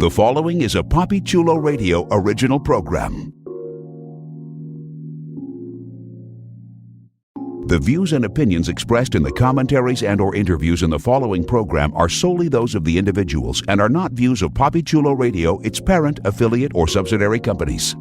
The following is a Papi Chulo Radio original program. The views and opinions expressed in the commentaries and/or interviews in the following program are solely those of the individuals and are not views of Papi Chulo Radio, its parent, affiliate, or subsidiary companies.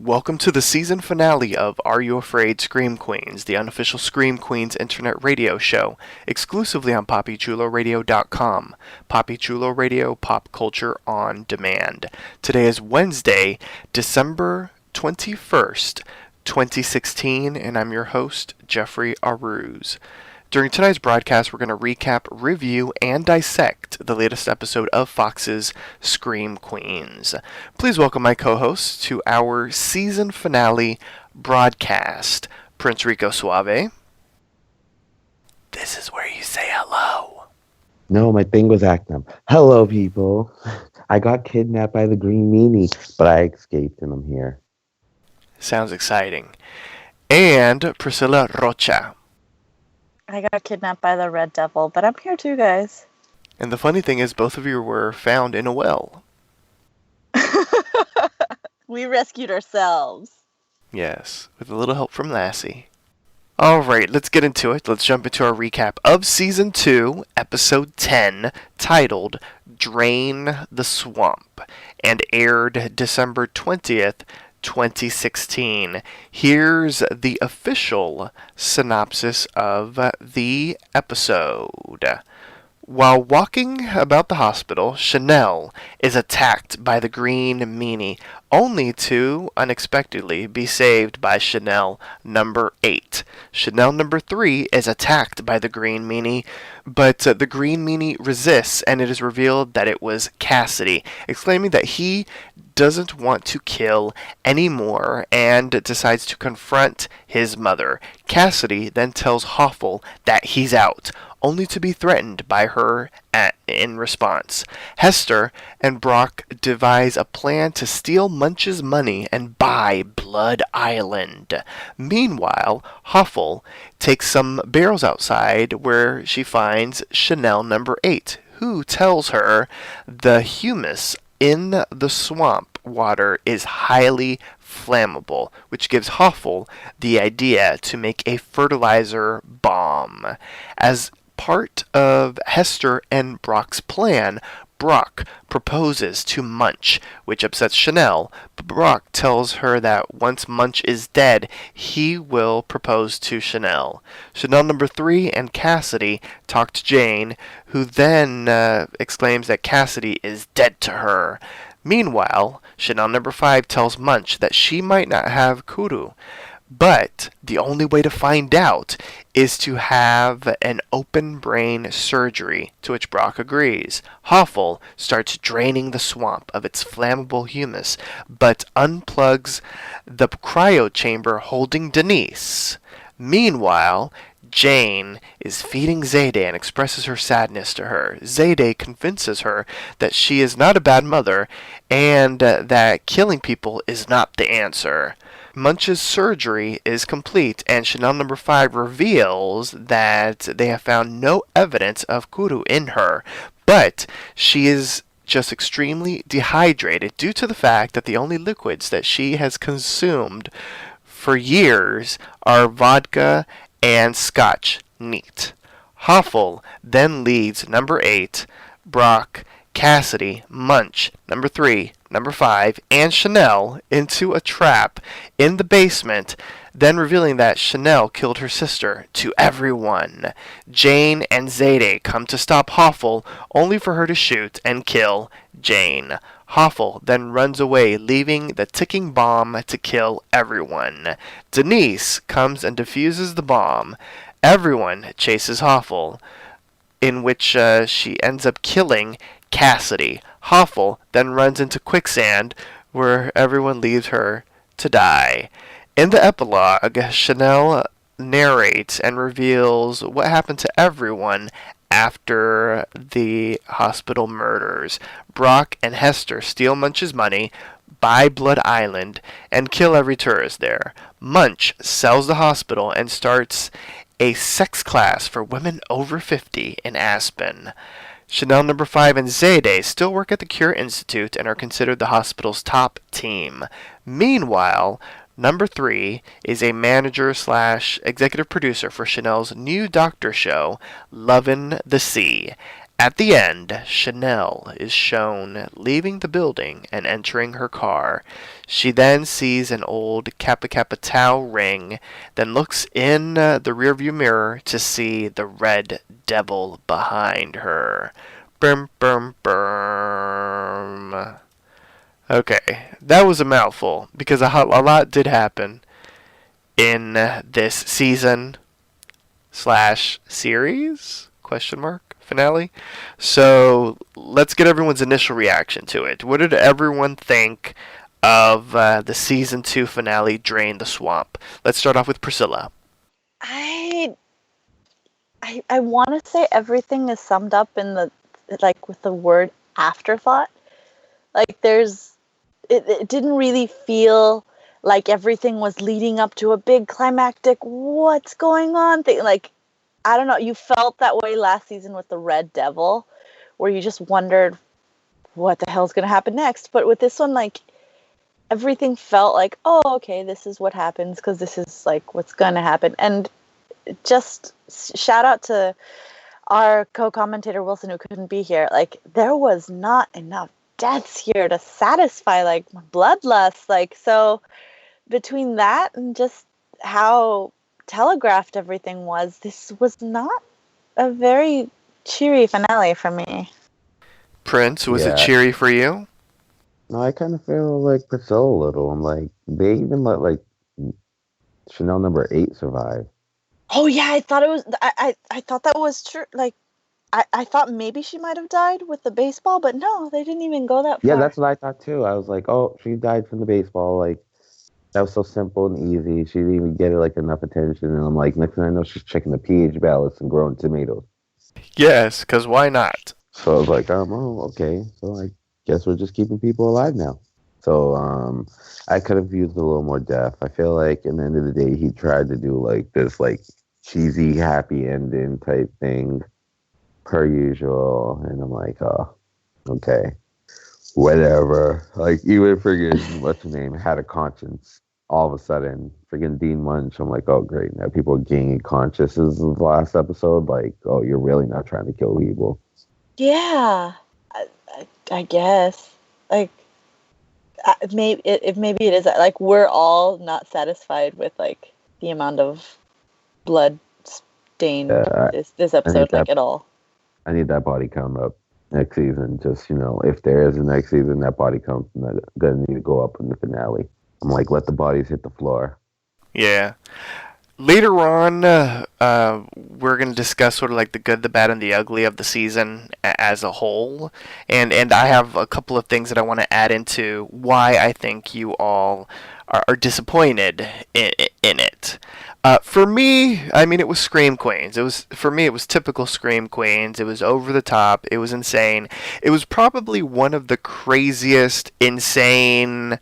Welcome to the season finale of Are You Afraid Scream Queens, the unofficial Scream Queens internet radio show, exclusively on PapiChuloRadio.com. Papi Chulo Radio, pop culture on demand. Today is Wednesday, December 21st, 2016, and I'm your host, Jeffrey Aruz. During tonight's broadcast, we're going to recap, review, and dissect the latest episode of Fox's Scream Queens. Please welcome my co-hosts to our season finale broadcast. Prince Rico Suave. This is where you say hello. No, my thing was acting up. Hello, people. I got kidnapped by the Green Meanie, but I escaped and I'm here. Sounds exciting. And Priscilla Rocha. I got kidnapped by the Red Devil, but I'm here too, guys. And the funny thing is, both of you were found in a well. We rescued ourselves. Yes, with a little help from Lassie. Alright, let's get into it. Let's jump into our recap of Season 2, Episode 10, titled Drain the Swamp, and aired December 20th, 2016. Here's the official synopsis of the episode. While walking about the hospital, Chanel is attacked by the Green Meanie, only to unexpectedly be saved by Chanel number 8. Chanel number 3 is attacked by the Green Meanie, but the Green Meanie resists, and it is revealed that it was Cassidy, exclaiming that he doesn't want to kill anymore and decides to confront his mother. Cassidy then tells Hoffel that he's out, only to be threatened by her in response. Hester and Brock devise a plan to steal Munch's money and buy Blood Island. Meanwhile, Hoffel takes some barrels outside where she finds Chanel number 8, who tells her the humus in the swamp water is highly flammable, which gives Hoffel the idea to make a fertilizer bomb. As part of Hester and Brock's plan, Brock proposes to Munch, which upsets Chanel, but Brock tells her that once Munch is dead, he will propose to Chanel. Chanel number 3 and Cassidy talk to Jane, who then exclaims that Cassidy is dead to her. Meanwhile, Chanel number 5 tells Munch that she might not have Kuru, but the only way to find out is to have an open brain surgery, to which Brock agrees. Hoffel starts draining the swamp of its flammable humus, but unplugs the cryo chamber holding Denise. Meanwhile, Jane is feeding Zayday and expresses her sadness to her. Zayday convinces her that she is not a bad mother and that killing people is not the answer. Munch's surgery is complete, and Chanel number 5 reveals that they have found no evidence of Kuru in her, but she is just extremely dehydrated due to the fact that the only liquids that she has consumed for years are vodka and scotch neat. Hoffel then leads number 8, Brock, Cassidy, Munch, number 3, number 5, and Chanel into a trap in the basement, then revealing that Chanel killed her sister to everyone. Jane and Zayde come to stop Hoffel, only for her to shoot and kill Jane. Hoffel then runs away, leaving the ticking bomb to kill everyone. Denise comes and defuses the bomb. Everyone chases Hoffel, in which she ends up killing Cassidy. Hoffel then runs into quicksand, where everyone leaves her to die. In the epilogue, Chanel narrates and reveals what happened to everyone after the hospital murders. Brock and Hester steal Munch's money, buy Blood Island, and kill every tourist there. Munch sells the hospital and starts a sex class for women over 50 in Aspen. Chanel number 5 and Zayde still work at the Cure Institute and are considered the hospital's top team. Meanwhile, number 3 is a manager / executive producer for Chanel's new doctor show, Lovin' the Sea. At the end, Chanel is shown leaving the building and entering her car. She then sees an old Kappa Kappa Tau ring, then looks in the rearview mirror to see the red devil behind her. Brum, brum, brum. Okay, that was a mouthful, because a lot did happen in this season / series? Question mark? Finale. So let's get everyone's initial reaction to it. What did everyone think of the season 2 finale, Drain the Swamp? Let's start off with Priscilla. I want to say everything is summed up in the with the word afterthought. It didn't really feel like everything was leading up to a big climactic what's going on thing. I don't know, you felt that way last season with the Red Devil, where you just wondered what the hell's going to happen next. But with this one, everything felt like, oh, okay, this is what happens because this is what's going to happen. And just shout out to our co-commentator Wilson, who couldn't be here. There was not enough deaths here to satisfy my bloodlust. So between that and just how telegraphed everything was, this was not a very cheery finale for me. Prince, was it cheery for you? No, I kind of feel like Priscilla a little. I'm they even let Chanel number 8 survive. Oh yeah, I thought it was. I thought that was true. I thought maybe she might have died with the baseball, but no, they didn't even go that far. Yeah, that's what I thought too. I was like, oh, she died from the baseball. That was so simple and easy. She didn't even get enough attention. And I'm next thing I know, she's checking the pH balance and growing tomatoes. Yes, because why not? So I was like, oh, okay. So I guess we're just keeping people alive now. So I could have used a little more depth. I feel like at the end of the day, he tried to do this cheesy happy ending type thing per usual. And I'm like, oh, okay. Whatever. Even friggin' what's her name had a conscience. All of a sudden, friggin' Dean Munch. I'm like, oh great, now people are gaining conscience. This is the last episode. Oh, you're really not trying to kill people. Yeah, I guess. Maybe it is we're all not satisfied with the amount of blood stained this episode at all. I need that body count up next season. Just if there is a next season, that body count's gonna need to go up in the finale. I'm let the bodies hit the floor. Yeah. Later on, we're going to discuss sort of the good, the bad, and the ugly of the season as a whole. And I have a couple of things that I want to add into why I think you all are disappointed in it. For me, it was Scream Queens. For me, it was typical Scream Queens. It was over the top. It was insane. It was probably one of the craziest, insane,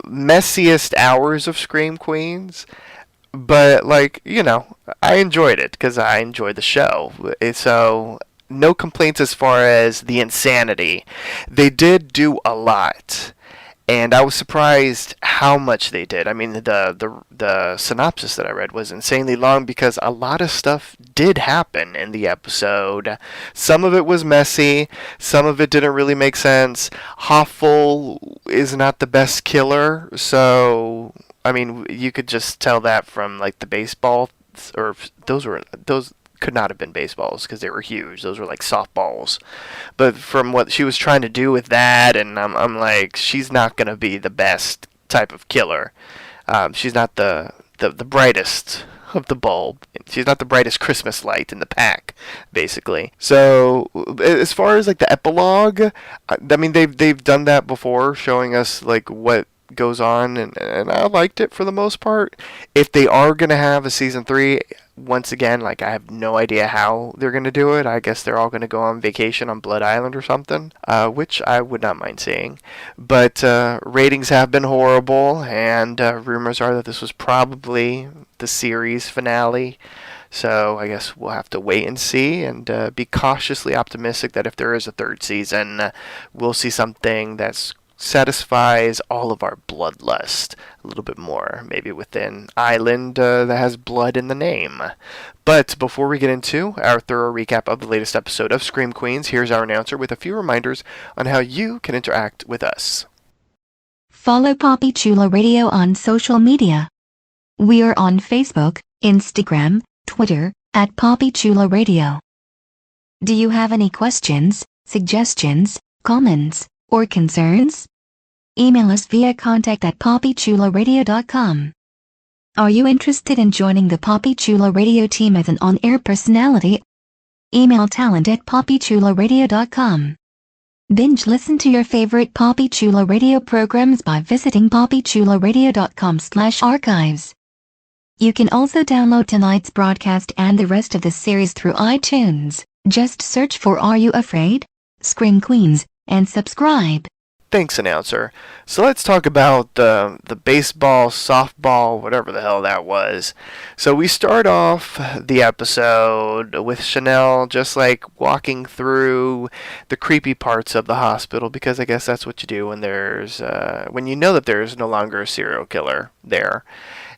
messiest hours of Scream Queens. But, I enjoyed it because I enjoyed the show. So, no complaints as far as the insanity. They did do a lot. And I was surprised how much they did. I mean, the synopsis that I read was insanely long because a lot of stuff did happen in the episode. Some of it was messy. Some of it didn't really make sense. Hoffel is not the best killer, so I mean, you could just tell that from like the baseball, or those could not have been baseballs because they were huge. Those were like softballs. But from what she was trying to do with that, and I'm like, she's not gonna be the best type of killer. She's not the brightest of the bulb. She's not the brightest Christmas light in the pack, basically. So as far as like the epilogue, I mean they've done that before, showing us like what goes on, and I liked it for the most part. If they are gonna have a season 3, once again, like I have no idea how they're gonna do it. I guess they're all gonna go on vacation on Blood Island or something, which I would not mind seeing. But ratings have been horrible, and rumors are that this was probably the series finale. So I guess we'll have to wait and see, and be cautiously optimistic that if there is a third season, we'll see something that's satisfies all of our bloodlust a little bit more, maybe with an island that has blood in the name. But before we get into our thorough recap of the latest episode of Scream Queens, here's our announcer with a few reminders on how you can interact with us. Follow Poppy Chulo Radio on social media. We are on Facebook, Instagram, Twitter, at Poppy Chulo Radio. Do you have any questions, suggestions, comments, or concerns? Email us via contact@poppychuloradio.com. Are you interested in joining the Poppy Chulo Radio team as an on-air personality? Email talent@poppychuloradio.com. Binge listen to your favorite Poppy Chulo Radio programs by visiting poppychuloradio.com/archives. You can also download tonight's broadcast and the rest of the series through iTunes. Just search for Are You Afraid? Scream Queens, and subscribe. Thanks, announcer. So let's talk about the baseball, softball, whatever the hell that was. So we start off the episode with Chanel just like walking through the creepy parts of the hospital, because I guess that's what you do when there's when you know that there's no longer a serial killer there.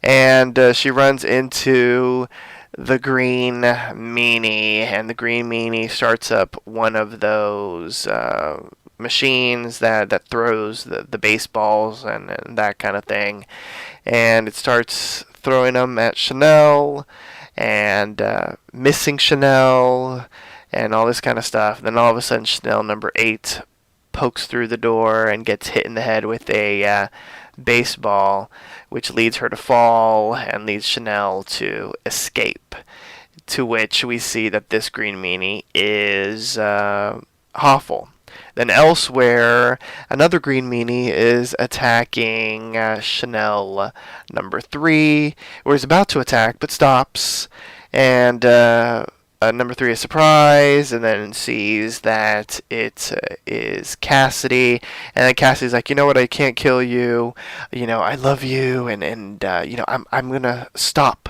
And she runs into the Green Meanie, and the Green Meanie starts up one of those machines that throws the baseballs and that kind of thing, and it starts throwing them at Chanel and missing Chanel and all this kind of stuff. Then all of a sudden Chanel number 8 pokes through the door and gets hit in the head with a baseball, which leads her to fall and leads Chanel to escape, to which we see that this Green Meanie is Hoffel. Then elsewhere, another Green Meanie is attacking Chanel number 3, or is about to attack but stops, and number 3 is surprised, and then sees that it is Cassidy, and then Cassidy's like, you know what, I can't kill you, you know, I love you, and you know, I'm gonna stop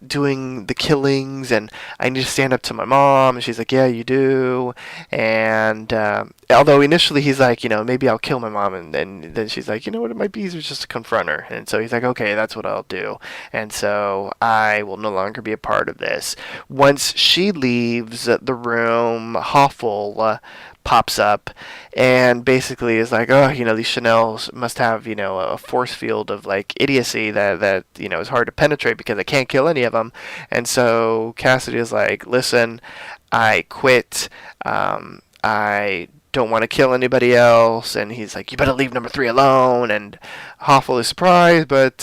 doing the killings, and I need to stand up to my mom. And she's like, yeah, you do. And although initially he's like, you know, maybe I'll kill my mom, and then she's like, you know what, it might be easier just to confront her. And so he's like, okay, that's what I'll do, and so I will no longer be a part of this. Once she leaves the room, Hoffel pops up and basically is like, oh, you know, these Chanels must have, you know, a force field of like idiocy that you know is hard to penetrate because I can't kill any of them. And so Cassidy is like, listen, I quit. I don't want to kill anybody else. And he's like, you better leave number 3 alone. And Hoffel is surprised, but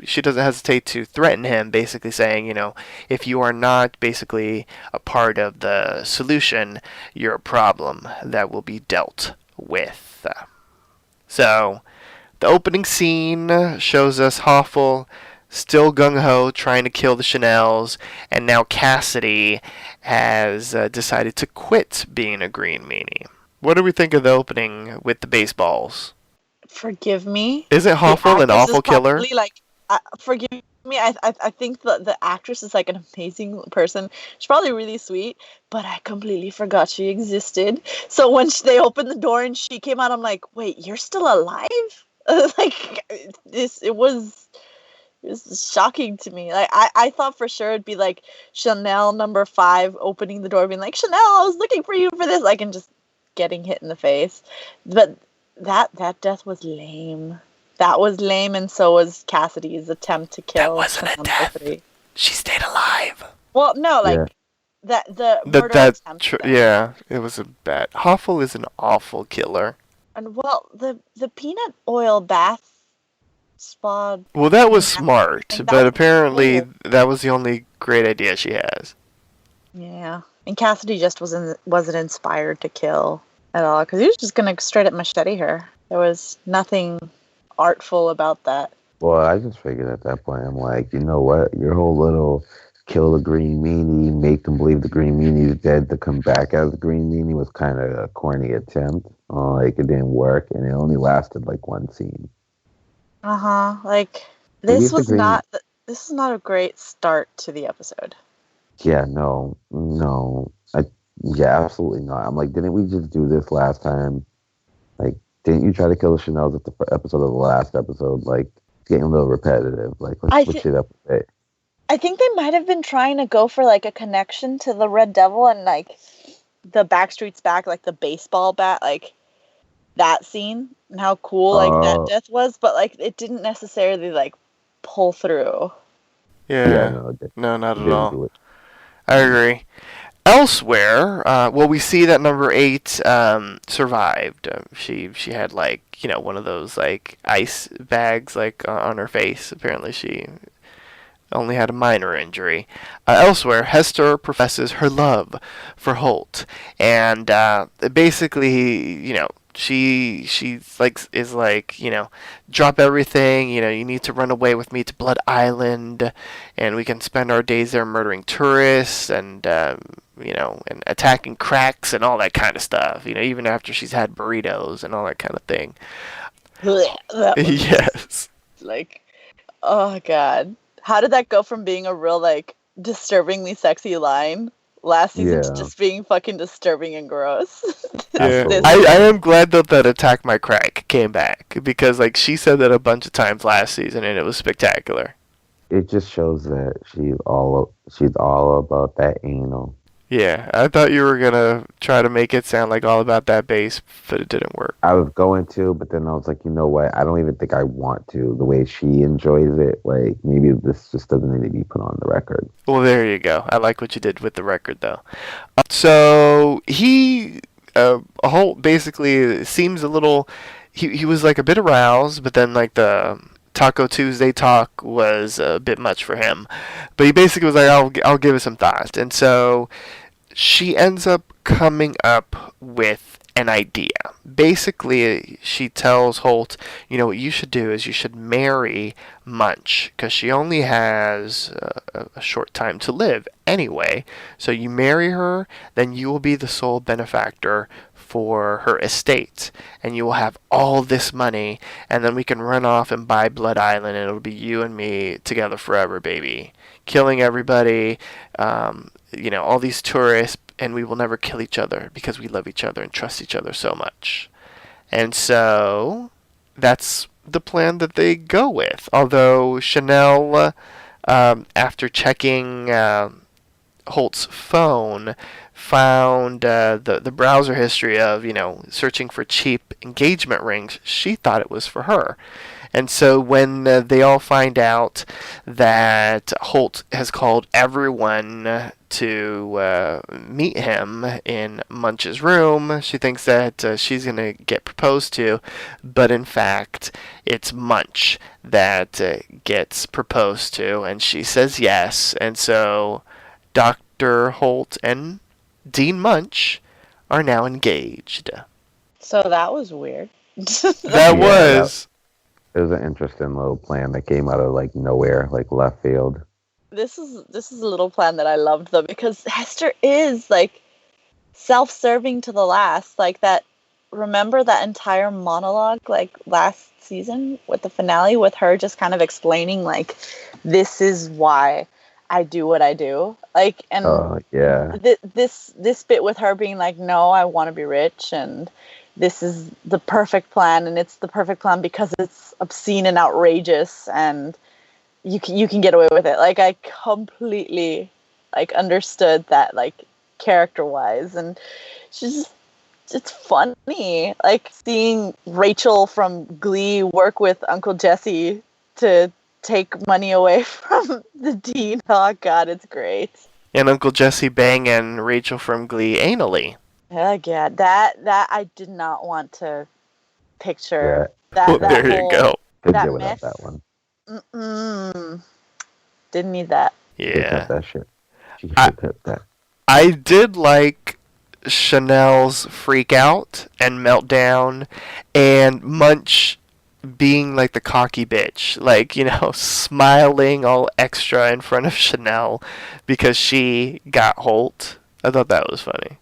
she doesn't hesitate to threaten him, basically saying, you know, if you are not basically a part of the solution, you're a problem that will be dealt with. So the opening scene shows us Hoffel still gung-ho trying to kill the Chanels, and now Cassidy has decided to quit being a Green Meanie. What do we think of the opening with the baseballs? Forgive me. Isn't Hoffel an awful killer? Like, forgive I mean, I think the actress is like an amazing person. She's probably really sweet, but I completely forgot she existed. So when they opened the door and she came out, I'm like, wait, you're still alive? Like it was shocking to me. Like I thought for sure it'd be like Chanel number 5 opening the door, being like, Chanel, I was looking for you for this, like, and just getting hit in the face. But that death was lame. That was lame, and so was Cassidy's attempt to kill. That wasn't a Chanel death. number 3. She stayed alive. Well, no, like Yeah. the murder attempt. Yeah, it was a bad. Hoffel is an awful killer. And well, the peanut oil bath spa. Well, that was smart, And that but was apparently cool. that was the only great idea she has. Yeah, and Cassidy just wasn't inspired to kill at all, because he was just gonna straight up machete her. There was nothing artful about that. Well, I just figured at that point, I'm like, you know what? Your whole little kill the green meanie, make them believe the green meanie is dead to come back as the green meanie was kind of a corny attempt. Like, it didn't work, and it only lasted like one scene. Like Maybe this it's the was green- not. This is not a great start to the episode. Yeah, no. Yeah, absolutely not. I'm like, didn't we just do this last time? Like, didn't you try to kill the Chanels at the episode of the last episode? Like, it's getting a little repetitive. Like, let's switch it up a bit. I think they might have been trying to go for like a connection to the Red Devil and like the Backstreet's Back, like the baseball bat, like that scene and how cool like that death was, but like it didn't necessarily like pull through. Yeah, no, not at all. I agree. Elsewhere, well, we see that number 8 survived. She had like one of those like ice bags like on her face. Apparently, she only had a minor injury. Elsewhere, Hester professes her love for Holt, and basically, she is like, drop everything. You need to run away with me to Blood Island, and we can spend our days there murdering tourists and and attacking cracks and all that kind of stuff. Even after she's had burritos and all that kind of thing. Yes. Like, oh god. How did that go from being a real, like, disturbingly sexy line last season to just being fucking disturbing and gross? Yeah. I am glad that Attack My Crack came back, because, like, she said that a bunch of times last season, and it was spectacular. It just shows that she's all about that anal. Yeah, I thought you were gonna try to make it sound like all about that bass, but it didn't work. I was going to, but then I was like, you know what? I don't even think I want to. The way she enjoys it, like, maybe this just doesn't need to be put on the record. Well, there you go. I like what you did with the record, though. So he, Holt basically seems a little. He was like a bit aroused, but then like the Taco Tuesday talk was a bit much for him. But he basically was like, I'll give it some thought. And so she ends up coming up with an idea. Basically, she tells Holt, what you should do is you should marry Munch, because she only has a short time to live anyway. So you marry her, then you will be the sole benefactor for her estate, and you will have all this money, and then we can run off and buy Blood Island, and it'll be you and me together forever, baby. Killing everybody, all these tourists, and we will never kill each other because we love each other and trust each other so much. And so that's the plan that they go with. Although Chanel, after checking Holt's phone, found the browser history of, searching for cheap engagement rings, she thought it was for her. And so when they all find out that Holt has called everyone to meet him in Munch's room, she thinks that she's going to get proposed to, but in fact, it's Munch that gets proposed to, and she says yes. And so Dr. Holt and Dean Munch are now engaged. So that was weird. That was. It was an interesting little plan that came out of like nowhere, like left field. This is a little plan that I loved, though, because Hester is like self-serving to the last. Like that remember that entire monologue like last season with the finale with her just kind of explaining like this is why I do what I do. Like, and Yeah. this bit with her being like, no, I want to be rich, and this is the perfect plan, and it's the perfect plan because it's obscene and outrageous, and you can get away with it. Like, I completely like understood that, like, character wise, and she's just, it's funny, like seeing Rachel from Glee work with Uncle Jesse to take money away from the dean. Oh God, it's great. And Uncle Jesse banging Rachel from Glee anally. Heck yeah, that I did not want to picture. Well, That there you whole, go. Could that get without mess. that one. Didn't need that. She Yeah. cut that shit. She I- should cut that. I did like Chanel's freak out and meltdown, and Munch being like the cocky bitch, like, you know, smiling all extra in front of Chanel because she got Holt. I thought that was funny.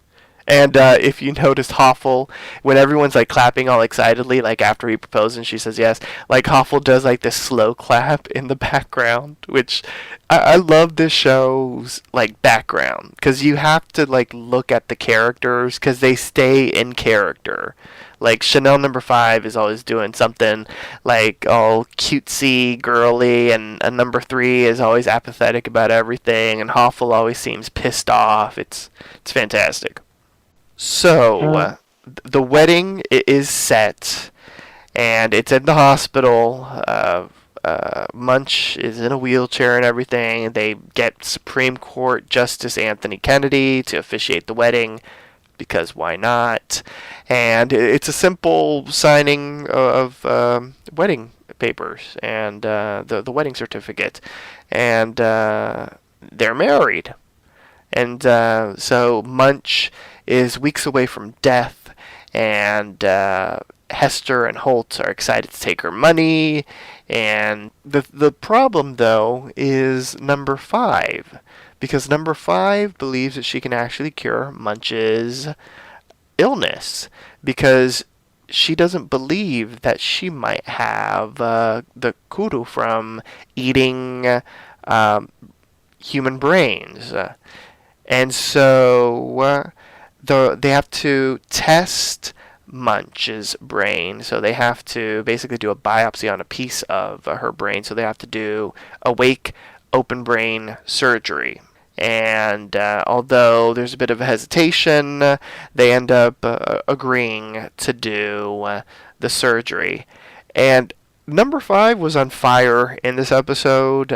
And if you noticed Hoffel, when everyone's like clapping all excitedly, like after he proposes and she says yes, like Hoffel does like this slow clap in the background, which I love this show's like background, because you have to like look at the characters because they stay in character. Like Chanel number 5 is always doing something like all cutesy, girly, and number 3 is always apathetic about everything, and Hoffel always seems pissed off. It's fantastic. So, the wedding is set, and it's in the hospital. Munch is in a wheelchair and everything. They get Supreme Court Justice Anthony Kennedy to officiate the wedding, because why not? And it's a simple signing of wedding papers and the wedding certificate, and they're married. And so Munch is weeks away from death, and Hester and Holt are excited to take her money. And the problem, though, is number 5, because number 5 believes that she can actually cure Munch's illness, because she doesn't believe that she might have the kudu from eating human brains. And so they have to test Munch's brain. So they have to basically do a biopsy on a piece of her brain. So they have to do awake open brain surgery. And although there's a bit of a hesitation, they end up agreeing to do the surgery. And number 5 was on fire in this episode.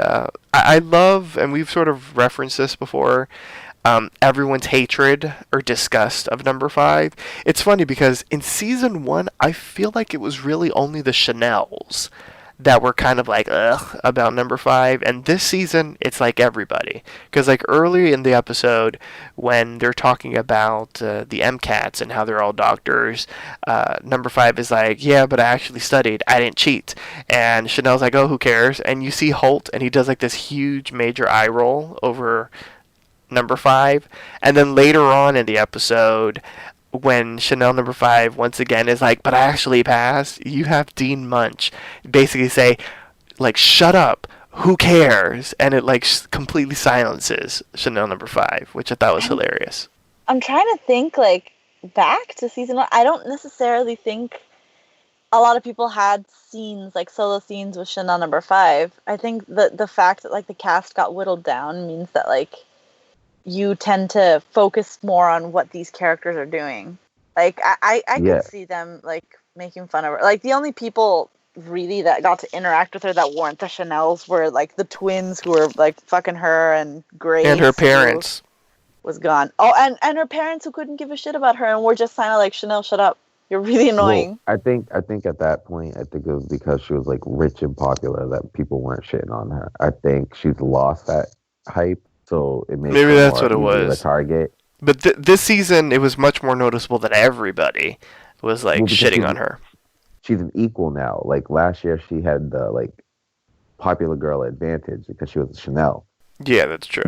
I love, and we've sort of referenced this before, everyone's hatred or disgust of number 5. It's funny because in season 1, I feel like it was really only the Chanels that were kind of like, ugh, about number 5. And this season, it's like everybody. Because like early in the episode, when they're talking about the MCATs and how they're all doctors, number 5 is like, yeah, but I actually studied. I didn't cheat. And Chanel's like, oh, who cares? And you see Holt, and he does like this huge major eye roll over number 5. And then later on in the episode, when Chanel number 5 once again is like, but I actually passed, you have Dean Munch basically say, like, shut up, who cares? And it like completely silences Chanel number 5, which I thought was hilarious. I'm trying to think, like, back to season 1. I don't necessarily think a lot of people had scenes, like solo scenes with Chanel number 5. I think the fact that like the cast got whittled down means that like you tend to focus more on what these characters are doing. Like, I could see them, like, making fun of her. Like, the only people, really, that got to interact with her that weren't the Chanels were, like, the twins who were, like, fucking her, and Grace. And her parents. Was gone. Oh, and her parents who couldn't give a shit about her and were just kind of like, Chanel, shut up. You're really annoying. Well, I think at that point, I think it was because she was, like, rich and popular that people weren't shitting on her. I think she's lost that hype. So it makes maybe that's what it was. The target. But this season, it was much more noticeable that everybody was like shitting on her. She's an equal now. Like last year, she had the like popular girl advantage because she was a Chanel. Yeah, that's true.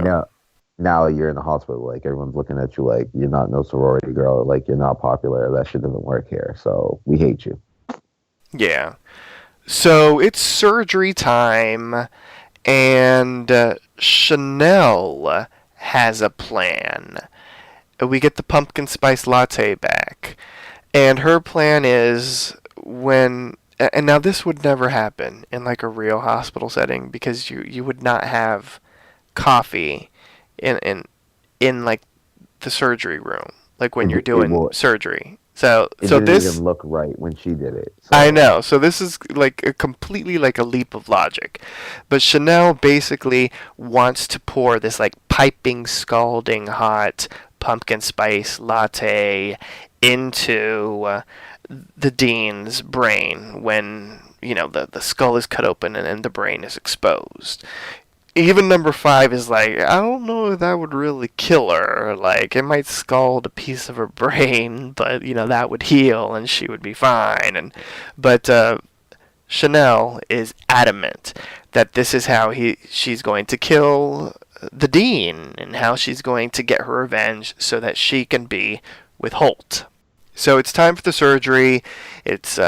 now you're in the hospital. Like everyone's looking at you like you're not no sorority girl. Like you're not popular. That shit doesn't work here. So we hate you. Yeah. So it's surgery time, and Chanel has a plan. We get the pumpkin spice latte back, and her plan is and now this would never happen in like a real hospital setting because you would not have coffee in like the surgery room, like when you're doing surgery. So It so didn't this even look right when she did it. I So know. So this is like a completely like a leap of logic. But Chanel basically wants to pour this like piping, scalding hot pumpkin spice latte into the dean's brain when, the skull is cut open and the brain is exposed. Even number 5 is like, I don't know if that would really kill her. Like, it might scald a piece of her brain, but, that would heal and she would be fine. But Chanel is adamant that this is how she's going to kill the dean and how she's going to get her revenge so that she can be with Holt. So it's time for the surgery. It's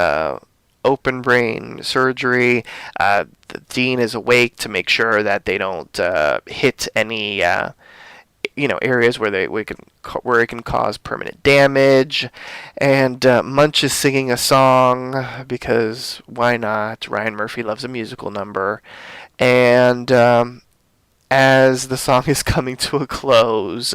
open brain surgery. The dean is awake to make sure that they don't hit any areas where it can cause permanent damage. And Munch is singing a song because why not? Ryan Murphy loves a musical number. And as the song is coming to a close,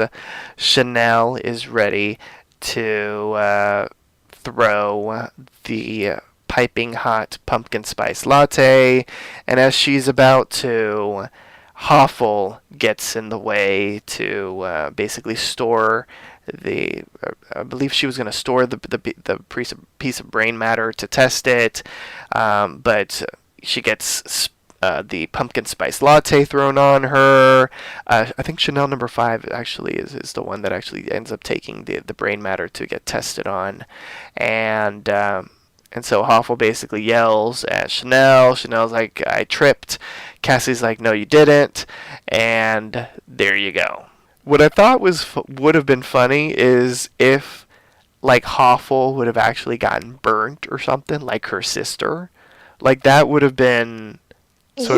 Chanel is ready to throw the piping hot pumpkin spice latte, and as she's about to, Hoffel gets in the way to basically store I believe she was going to store the piece of brain matter to test it, but she gets the pumpkin spice latte thrown on her. I think Chanel number 5 actually is the one that actually ends up taking the brain matter to get tested on, and so Hoffel basically yells at Chanel. Chanel's like, I tripped. Cassie's like, no, you didn't. And there you go. What I thought would have been funny is if, like, Hoffel would have actually gotten burnt or something, like her sister. Like, that would have been Yes,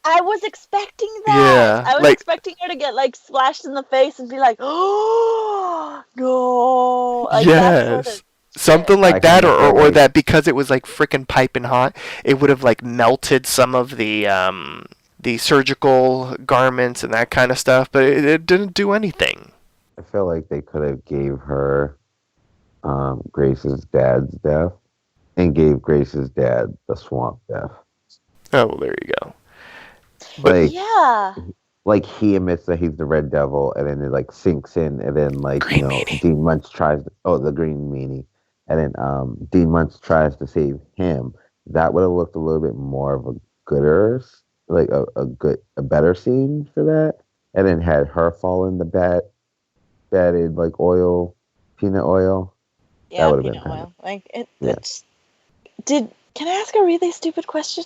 I was expecting that. Yeah, I was like- expecting her to get, like, splashed in the face and be like, oh, no. Like, that sort Yes. of Something shit. like I that, can or relate. that because it was like frickin' piping hot, it would have like melted some of the surgical garments and that kind of stuff, but it didn't do anything. I feel like they could have gave her Grace's dad's death and gave Grace's dad the swamp death. Oh, well, there you go. Like, Yeah. like he admits that he's the Red Devil, and then it like sinks in, and then like Green meanie. Dean Munch tries. The green meanie, and then Dean Munch tries to save him. That would have looked a little bit more of a gooder, like a better scene for that, and then had her fall in the batted like peanut oil. Yeah, would've been peanut kinda- oil. Like, Yeah. can I ask a really stupid question?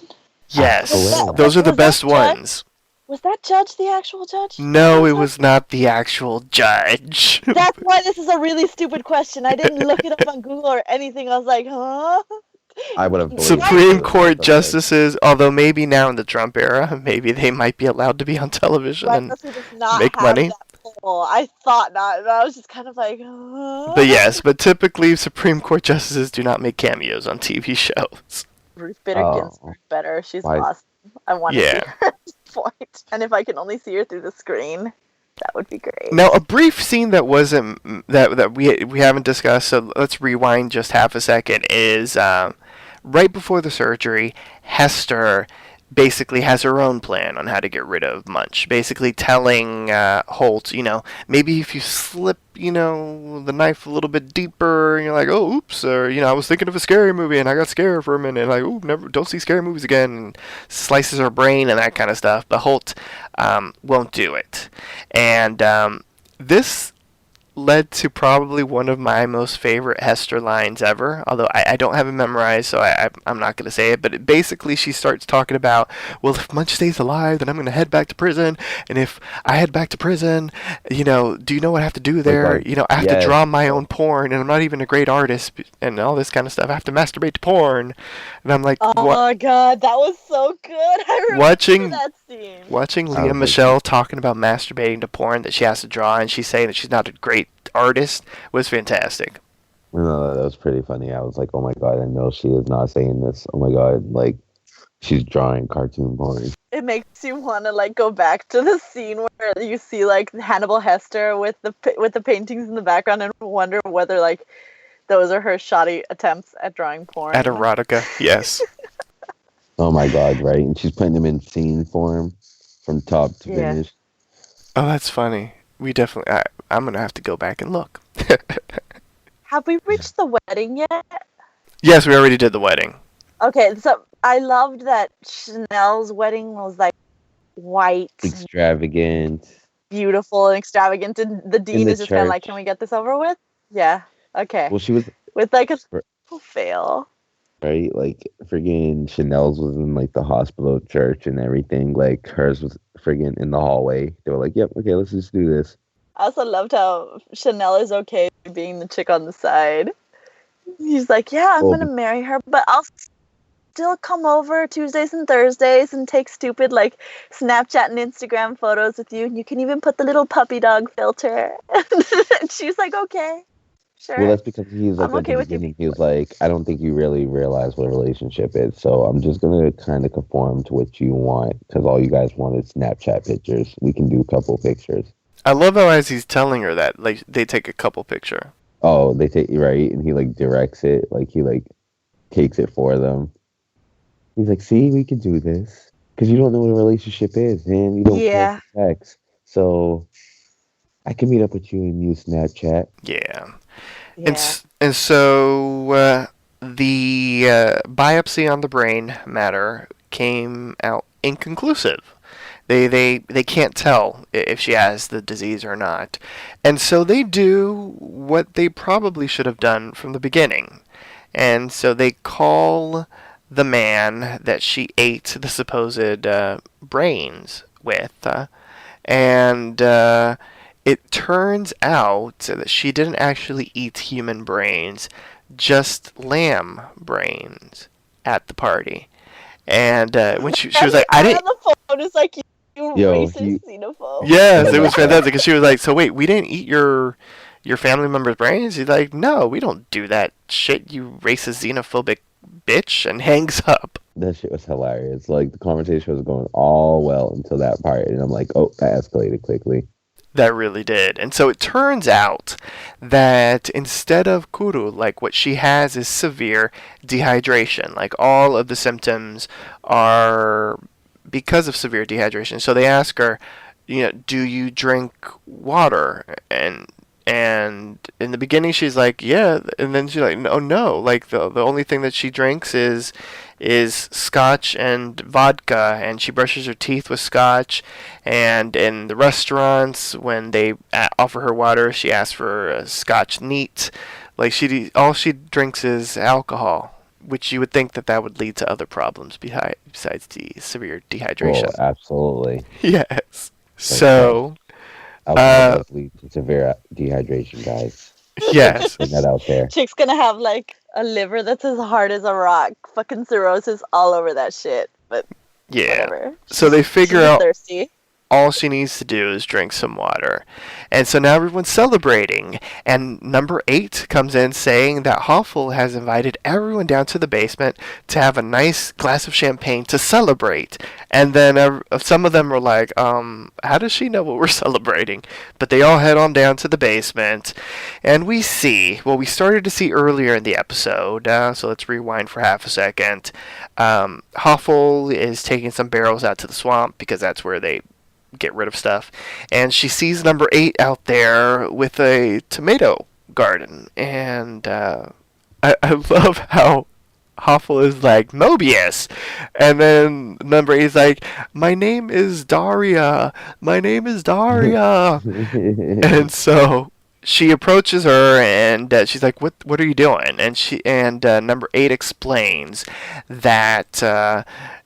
Yes, Absolutely. those are the Was that best Judge? ones. Was that Judge the actual judge? No, it was not the actual judge. That's why this is a really stupid question. I didn't look it up on Google or anything. I was like, huh? I would have. Supreme Court justices, although maybe now in the Trump era, maybe they might be allowed to be on television Why and does he just not make have money. that pull? I thought not, but I was just kind of like, huh? But yes, but typically Supreme Court justices do not make cameos on TV shows. Ruth Bader Oh. Ginsburg better. She's Why- awesome. I want to Yeah. see her at this point. And if I can only see her through the screen, that would be great. Now, a brief scene that wasn't that we haven't discussed, so let's rewind just half a second. Is right before the surgery, Hester basically has her own plan on how to get rid of Munch. Basically telling Holt, maybe if you slip, the knife a little bit deeper, and you're like, oh, oops, or I was thinking of a scary movie and I got scared for a minute, like, oh, never, don't see scary movies again, and slices her brain and that kind of stuff. But Holt won't do it, and this led to probably one of my most favorite Hester lines ever. Although I don't have it memorized, so I'm not going to say it. But basically, she starts talking about, well, if Munch stays alive, then I'm going to head back to prison. And if I head back to prison, do you know what I have to do there? I have to draw my own porn, and I'm not even a great artist, and all this kind of stuff. I have to masturbate to porn. And I'm like, oh my god, that was so good. I remember that scene. Watching Leah Michelle talking about masturbating to porn that she has to draw, and she's saying that she's not a great artist, was fantastic. No, that was pretty funny. I was like, oh my god, I know she is not saying this. Oh my god, like, she's drawing cartoon porn. It makes you want to like go back to the scene where you see like Hannibal Hester with the paintings in the background and wonder whether like those are her shoddy attempts at drawing porn. At erotica, yes. Oh my god, right? And she's putting them in scene form from top to finish. Oh, that's funny. We definitely... I'm going to have to go back and look. Have we reached the wedding yet? Yes, we already did the wedding. Okay, so I loved that Chanel's wedding was like white. Extravagant. Beautiful and extravagant. And the dean is just kind of like, can we get this over with? Yeah, okay. Well, she was... With like a fail. Right? Like, friggin' Chanel's was in, like, the hospital church and everything. Like, hers was friggin' in the hallway. They were like, yep, okay, let's just do this. I also loved how Chanel is okay being the chick on the side. He's like, yeah, I'm going to marry her, but I'll still come over Tuesdays and Thursdays and take stupid, like, Snapchat and Instagram photos with you. And you can even put the little puppy dog filter. And she's like, okay. Sure. Well, that's because he's like, at the beginning, he was like, I don't think you really realize what a relationship is, so I'm just going to kind of conform to what you want, because all you guys want is Snapchat pictures. We can do a couple pictures. I love how as he's telling her that, like, they take a couple picture. Oh, they take, right? And he, like, directs it, like, he, like, takes it for them. He's like, see, we can do this, because you don't know what a relationship is, man. You don't care for sex, so I can meet up with you and use Snapchat. Yeah. And so the biopsy on the brain matter came out inconclusive. They can't tell if she has the disease or not. And so they do what they probably should have done from the beginning. And so they call the man that she ate the supposed brains with. It turns out that she didn't actually eat human brains, just lamb brains at the party. And when she was like, I didn't... on the phone is like, you racist xenophobe. Yes, it was fantastic, because she was like, so wait, we didn't eat your family member's brains? He's like, no, we don't do that shit, you racist xenophobic bitch, and hangs up. That shit was hilarious. Like, the conversation was going all well until that part, and I'm like, oh, that escalated quickly. That really did. And so it turns out that instead of kuru, like what she has is severe dehydration. Like all of the symptoms are because of severe dehydration. So they ask her, do you drink water? And in the beginning she's like, yeah. And then she's like, no. Like the only thing that she drinks is scotch and vodka, and she brushes her teeth with scotch, and in the restaurants when they offer her water she asks for a scotch neat. Like all she drinks is alcohol, which you would think that would lead to other problems besides the severe dehydration. Oh, absolutely. Yes. So alcohol does lead to severe dehydration, guys. Yes. Put that out there. Chick's gonna have like a liver that's as hard as a rock, fucking cirrhosis all over that shit. But whatever. So they figure out thirsty. all she needs to do is drink some water. And so now everyone's celebrating. And number 8 comes in saying that Hoffel has invited everyone down to the basement to have a nice glass of champagne to celebrate. And then some of them are like, how does she know what we're celebrating? But they all head on down to the basement. And we see, we started to see earlier in the episode, so let's rewind for half a second. Hoffel is taking some barrels out to the swamp because that's where they get rid of stuff, and she sees number 8 out there with a tomato garden, and I love how Hoffel is like, Mobius, and then number 8 is like, my name is Daria, and so she approaches her and she's like, "What are you doing?" And number 8 explains that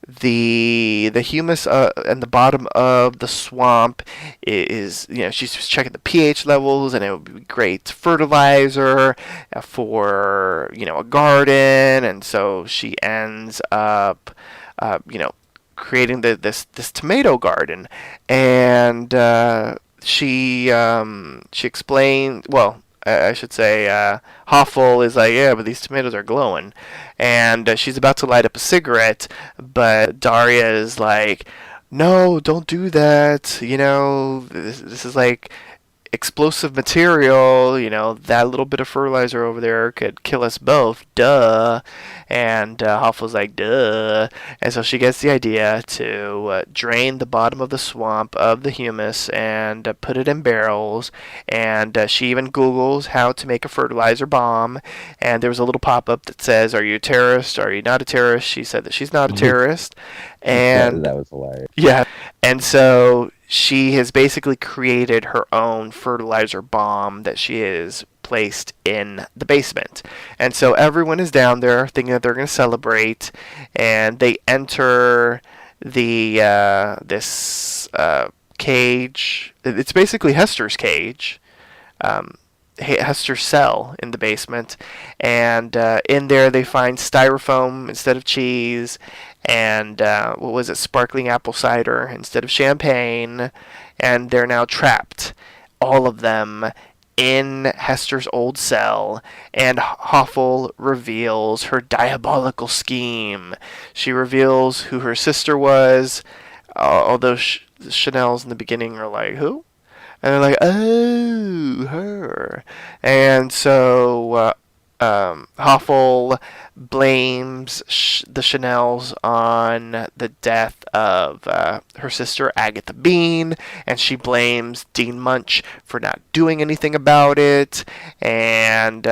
the humus in the bottom of the swamp is, she's just checking the pH levels, and it would be great fertilizer for a garden, and so she ends up creating this tomato garden, and she explained, well, I should say, Hoffel is like, yeah, but these tomatoes are glowing, and she's about to light up a cigarette, but Daria is like, no, don't do that. This is like explosive material. That little bit of fertilizer over there could kill us both. Duh. And Hoffel's like, duh. And so she gets the idea to drain the bottom of the swamp of the humus and put it in barrels. And she even Googles how to make a fertilizer bomb. And there was a little pop-up that says, are you a terrorist? Are you not a terrorist? She said that she's not a terrorist. And that was hilarious. yeah. And so she has basically created her own fertilizer bomb that she is placed in the basement. And so everyone is down there thinking that they're going to celebrate, and they enter the this cage. It's basically Hester's cage. Hester's cell in the basement, and in there they find styrofoam instead of cheese, and what was it, sparkling apple cider instead of champagne, and they're now trapped, all of them, in Hester's old cell, and Hoffel reveals her diabolical scheme. She reveals who her sister was, although Chanel's in the beginning are like, who? And they're like, oh, her. And so Hoffel blames the Chanels on the death of her sister Agatha Bean, and she blames Dean Munch for not doing anything about it, and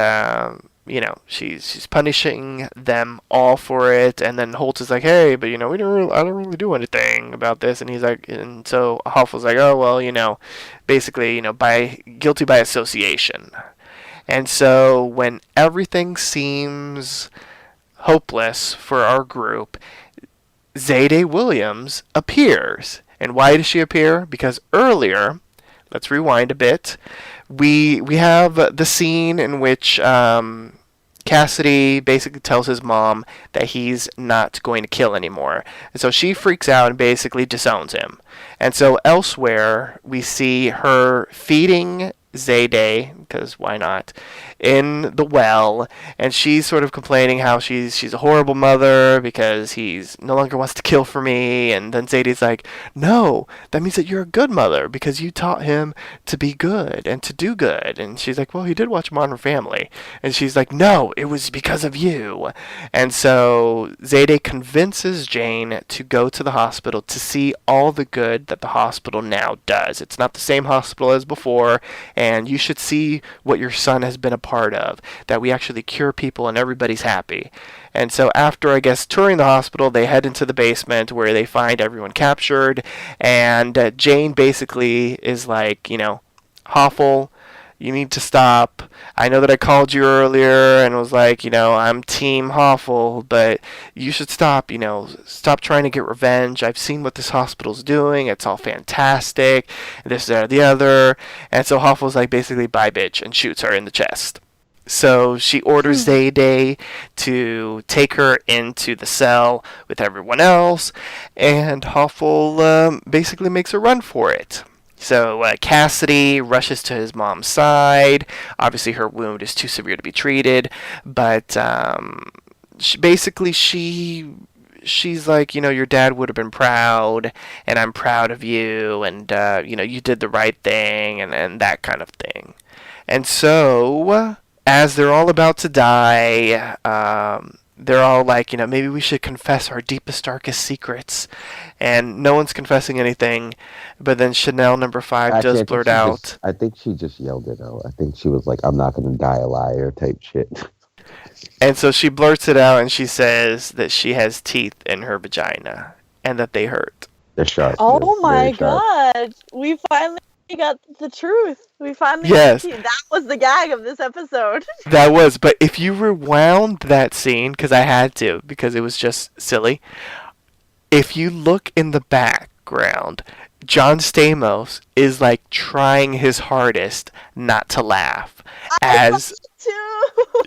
she's punishing them all for it. And then Holt is like, hey, but I don't really do anything about this. And he's like, and so Hoffel's like, oh well, basically, guilty by association. And so when everything seems hopeless for our group, Zayde Williams appears. And why does she appear? Because earlier, let's rewind a bit, we have the scene in which Cassidy basically tells his mom that he's not going to kill anymore. And so she freaks out and basically disowns him. And so elsewhere, we see her feeding Zayde, because why not, in the well, and she's sort of complaining how she's a horrible mother because he's no longer wants to kill for me. And then Zayde's like, no, that means that you're a good mother because you taught him to be good and to do good. And she's like, well, he did watch Modern Family. And she's like, no, it was because of you. And so Zayde convinces Jane to go to the hospital to see all the good that the hospital now does. It's not the same hospital as before, and you should see what your son has been a part of, that we actually cure people and everybody's happy. And so after, I guess, touring the hospital, they head into the basement where they find everyone captured, and Jane basically is like, Hoffel, you need to stop. I know that I called you earlier and was like, I'm Team Hoffel, but you should stop, stop trying to get revenge. I've seen what this hospital's doing. It's all fantastic. This, that, or the other. And so Hoffel's like, basically, bye, bitch, and shoots her in the chest. So she orders Zayde to take her into the cell with everyone else, and Hoffel basically makes a run for it. So Cassidy rushes to his mom's side. Obviously, her wound is too severe to be treated, but she's like, your dad would have been proud, and I'm proud of you, and you did the right thing, and that kind of thing. And so, as they're all about to die, they're all like, maybe we should confess our deepest, darkest secrets. And no one's confessing anything. But then Chanel number 5 does blurt out. I think she just yelled it out. I think she was like, I'm not going to die a liar type shit. And so she blurts it out, and she says that she has teeth in her vagina and that they hurt. They're sharp. Oh my sharp. god. We finally got the truth. We finally Yes. got that was the gag of this episode. That was, but if you rewound that scene, because I had to, because it was just silly, if you look in the background, John Stamos is like trying his hardest not to laugh. As Too.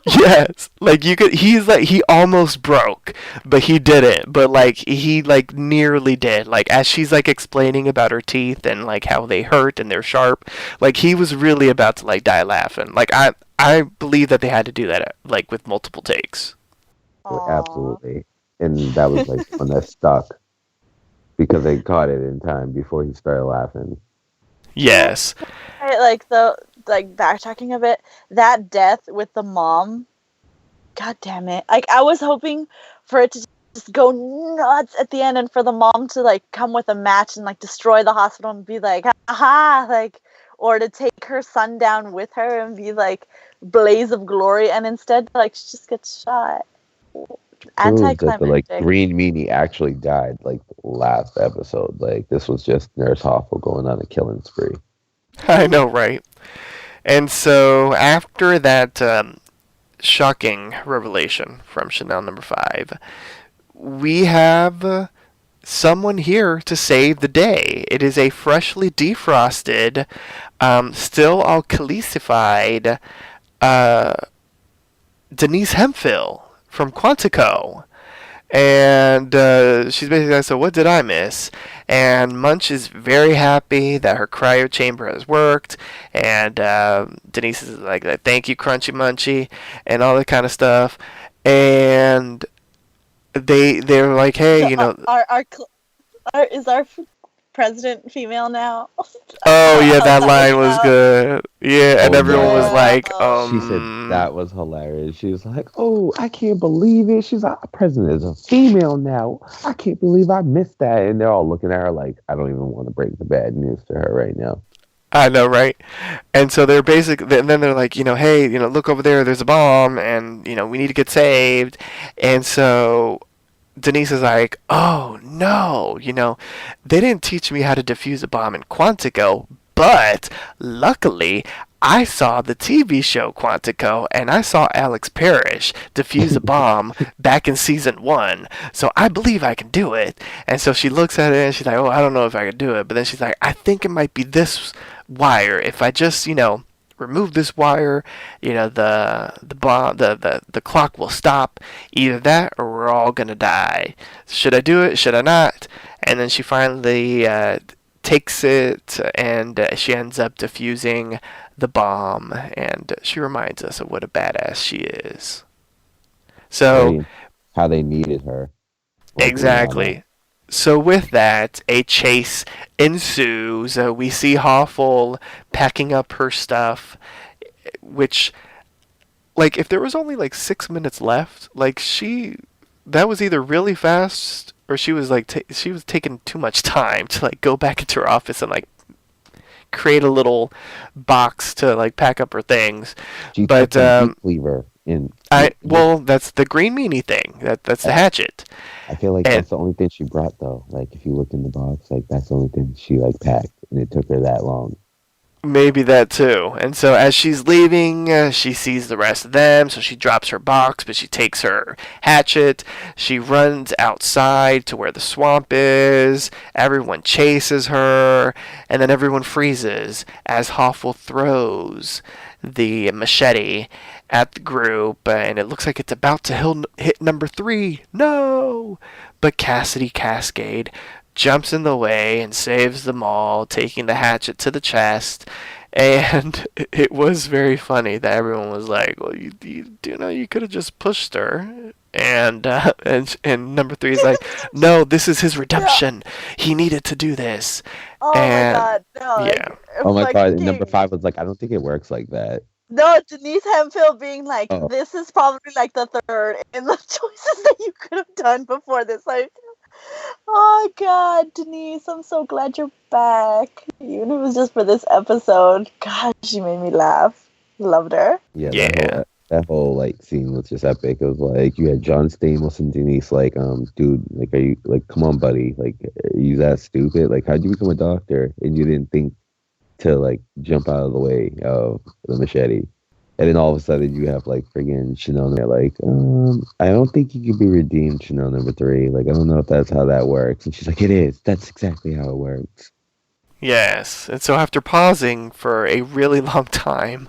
yes, like you could, he's like, he almost broke, but he didn't. But like he like nearly did. Like as she's like explaining about her teeth and like how they hurt and they're sharp, like he was really about to like die laughing. Like I believe that they had to do that like with multiple takes. Aw. Absolutely. And that was like one that stuck because they caught it in time before he started laughing. Yes. Like backtracking a bit, that death with the mom, god damn it. Like I was hoping for it to just go nuts at the end and for the mom to like come with a match and like destroy the hospital and be like, aha, like, or to take her son down with her and be like blaze of glory, and instead like she just gets shot. Anticlimactic. But like Green Meanie actually died like last episode. Like this was just Nurse Hoffel going on a killing spree. I know, right? And so after that shocking revelation from Chanel number 5, we have someone here to save the day. It is a freshly defrosted, still all calcified Denise Hemphill from Quantico. And she's basically like, so what did I miss? And Munch is very happy that her cryo chamber has worked. And Denise is like, thank you, Crunchy Munchy, and all that kind of stuff. And they're like, hey, you know. Is our president female now? Oh yeah, that line was good. Yeah, and everyone was like, She said that was hilarious. She was like, "Oh, I can't believe it." She's like, "Our president is a female now. I can't believe I missed that." And they're all looking at her like, "I don't even want to break the bad news to her right now." I know, right? And so they're basically, and then they're like, you know, hey, you know, look over there, there's a bomb, and you know, we need to get saved. And so Denise is like, oh no, you know, they didn't teach me how to defuse a bomb in Quantico, but luckily I saw the TV show Quantico and I saw Alex Parrish defuse a bomb back in season 1, so I believe I can do it. And so she looks at it and she's like, oh, I don't know if I can do it, but then she's like, I think it might be this wire. If I just, you know, remove this wire, you know, the bomb, the clock will stop. Either that or we're all gonna die. Should I do it? Should I not? And then she finally takes it, and she ends up defusing the bomb, and she reminds us of what a badass she is. So how they needed her. Exactly. So with that, a chase ensues. We see Hoffel packing up her stuff, which, like, if there was only like 6 minutes left, like that was either really fast or she was like she was taking too much time to like go back into her office and like create a little box to like pack up her things. She but took a meat cleaver in. Well, that's the Green Meanie thing. That's the hatchet. I feel like that's the only thing she brought, though. Like, if you look in the box, like, that's the only thing she, like, packed, and it took her that long. Maybe that, too. And so as she's leaving, she sees the rest of them, so she drops her box, but she takes her hatchet. She runs outside to where the swamp is. Everyone chases her, and then everyone freezes as Hoffel throws the machete at the group, and it looks like it's about to hit number 3. No! But Cassidy Cascade jumps in the way and saves them all, taking the hatchet to the chest. And it was very funny that everyone was like, well, you know, you could have just pushed her. And number 3 is like, no, this is his redemption. He needed to do this. Oh and, my god, no. Yeah. Oh my god, number 5 was like, I don't think it works like that. No, Denise Hemphill being like, this is probably like the 3rd in the choices that you could have done before this. Like, oh god, Denise, I'm so glad you're back. Even if it was just for this episode. God, she made me laugh. Loved her. Yeah. That whole like scene was just epic. It was like you had John Stamos and Denise like, dude, like, are you like, come on, buddy, like, are you that stupid? Like, how'd you become a doctor and you didn't think to like jump out of the way of the machete. And then all of a sudden you have like friggin' Chanel. They're like, I don't think you can be redeemed, Chanel number 3. Like, I don't know if that's how that works. And she's like, it is. That's exactly how it works. Yes, and so after pausing for a really long time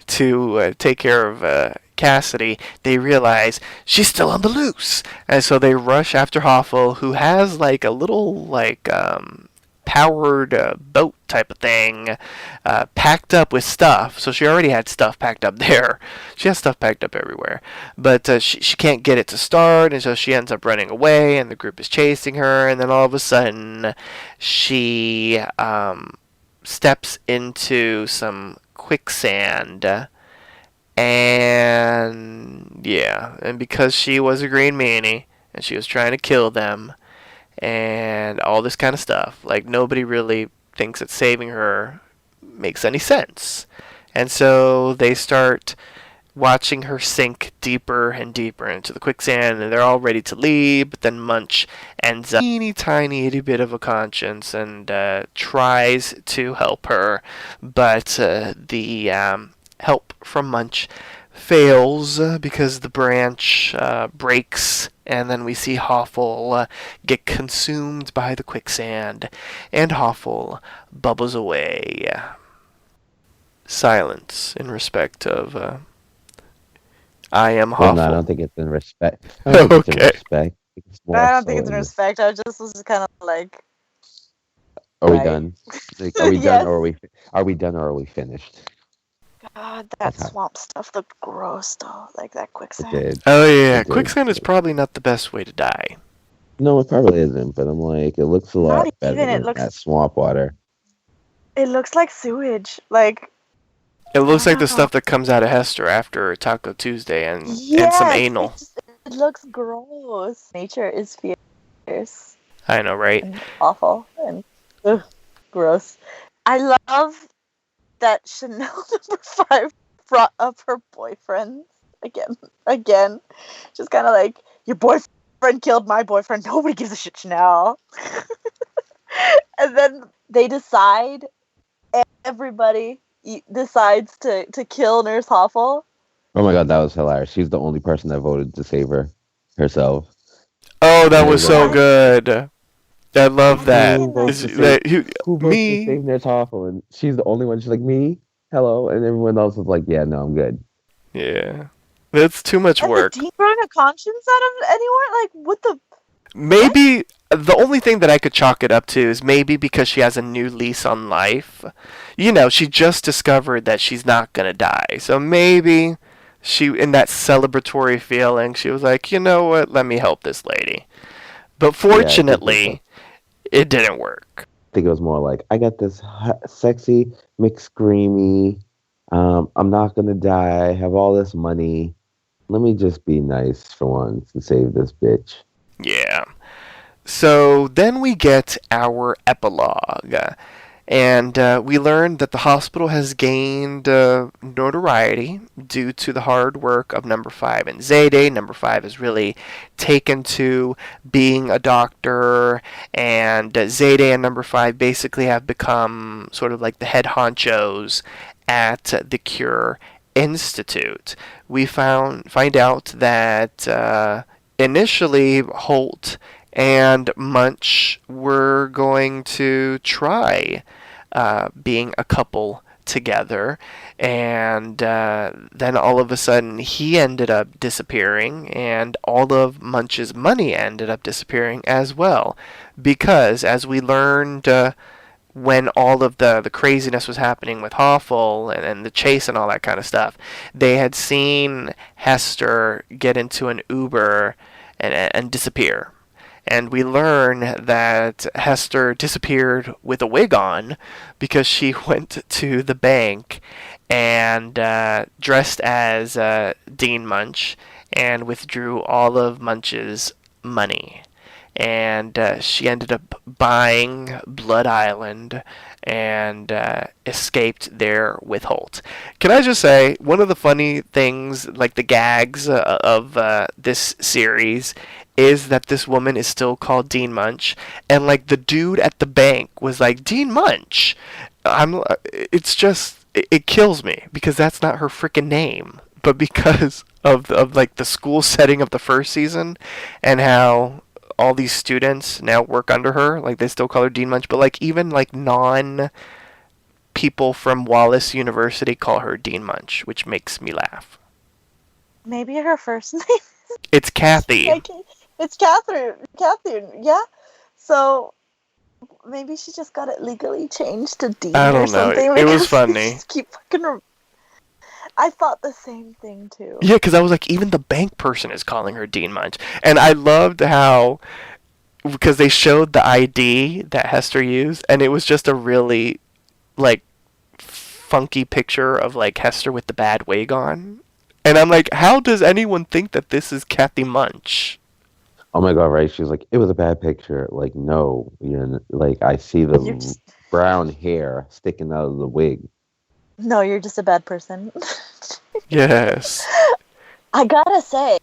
to take care of Cassidy, they realize she's still on the loose, and so they rush after Hoffel, who has like a little powered boat type of thing packed up with stuff. So she already had stuff packed up there. She has stuff packed up everywhere, but she can't get it to start, and so she ends up running away, and the group is chasing her, and then all of a sudden she steps into some quicksand. And yeah, and because she was a green meanie and she was trying to kill them and all this kind of stuff, like nobody really thinks that saving her makes any sense. And so they start watching her sink deeper and deeper into the quicksand, and they're all ready to leave, but then Munch ends up teeny tiny itty bit of a conscience and tries to help her, but the help from Munch fails because the branch breaks, and then we see Hoffel get consumed by the quicksand, and Hoffel bubbles away. Silence in respect of I am Hoffel. Well, no, I don't think it's in respect. I don't think it's in respect. I don't think it's in respect. I just was kind of like, are we done? Like, are we Yes. done, or are we done, or are we finished? God, that Okay. swamp stuff looked gross though, like that It quicksand. did. Oh yeah, It did. quicksand is probably not the best way to die. No, it probably isn't, but I'm like, it looks a lot Not better even, it than looks- that swamp water. It looks like sewage. Like, It looks like the Wow. stuff that comes out of Hester after Taco Tuesday and some yes, anal. It looks gross. Nature is fierce I know, right? and awful and gross. I love that Chanel number 5 brought up her boyfriends again. Just kind of like, your boyfriend killed my boyfriend. Nobody gives a shit, Chanel. And then they decide, everybody decides to kill Nurse Hoffel. Oh my god, that was hilarious. She's the only person that voted to save her herself. Oh, that was so Yeah. good. I love that. Who votes Is- to that- who- Who votes me? to save Nurse Hoffel? And she's the only one. She's like, me? Hello? And everyone else is like, yeah, no, I'm good. Yeah. That's too much And work. the Dean brought a conscience out of anyone? Like, what the? Maybe the only thing that I could chalk it up to is maybe because she has a new lease on life. You know, she just discovered that she's not going to die. So maybe she, in that celebratory feeling, she was like, you know what, let me help this lady. But fortunately, it didn't work. I think it was more like, I got this sexy, McScreamy, I'm not gonna die, I have all this money. Let me just be nice for once and save this bitch. Yeah. So then we get our epilogue. And we learned that the hospital has gained notoriety due to the hard work of Number 5 and Zayde. Number 5 has really taken to being a doctor, and Zayde and Number 5 basically have become sort of like the head honchos at the Cure Institute. We find out that initially Holt and Munch were going to try being a couple together, and then all of a sudden he ended up disappearing, and all of Munch's money ended up disappearing as well, because as we learned when all of the craziness was happening with Hoffel and the chase and all that kind of stuff, they had seen Hester get into an Uber and disappear. And we learn that Hester disappeared with a wig on because she went to the bank and dressed as Dean Munch and withdrew all of Munch's money. And she ended up buying Blood Island and escaped there with Holt. Can I just say, one of the funny things, like the gags of this series, is that this woman is still called Dean Munch, and like the dude at the bank was like, Dean Munch, It's just it kills me because that's not her freaking name, but because of like the school setting of the first season and how all these students now work under her, like they still call her Dean Munch, but like even like non people from Wallace University call her Dean Munch, which makes me laugh. Maybe her first name. It's Kathy. It's Catherine. Catherine, yeah. So maybe she just got it legally changed to Dean I or don't know. something. It was because funny. just keep fucking. I thought the same thing too. Yeah, because I was like, even the bank person is calling her Dean Munch, and I loved how because they showed the ID that Hester used, and it was just a really like funky picture of like Hester with the bad wig on, and I'm like, how does anyone think that this is Kathy Munch? Oh my god, right? She was like, it was a bad picture. Like, no, like I see the Just, brown hair sticking out of the wig. no, you're just a bad person. Yes. I gotta say,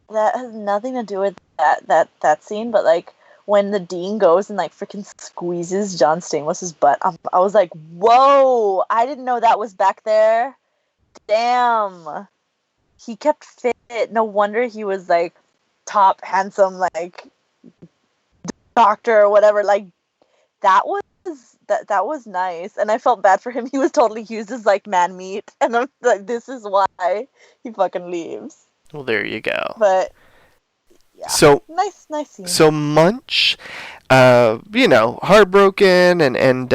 that has nothing to do with that scene, but like when the dean goes and like freaking squeezes John Stamos' butt, I was like, whoa! I didn't know that was back there. Damn, he kept fit. No wonder he was like top handsome, like doctor or whatever. Like that was nice, and I felt bad for him. He was totally used as like man meat, and I'm like, this is why he fucking leaves. Well, there you go. But yeah, So nice scene. so Munch, heartbroken and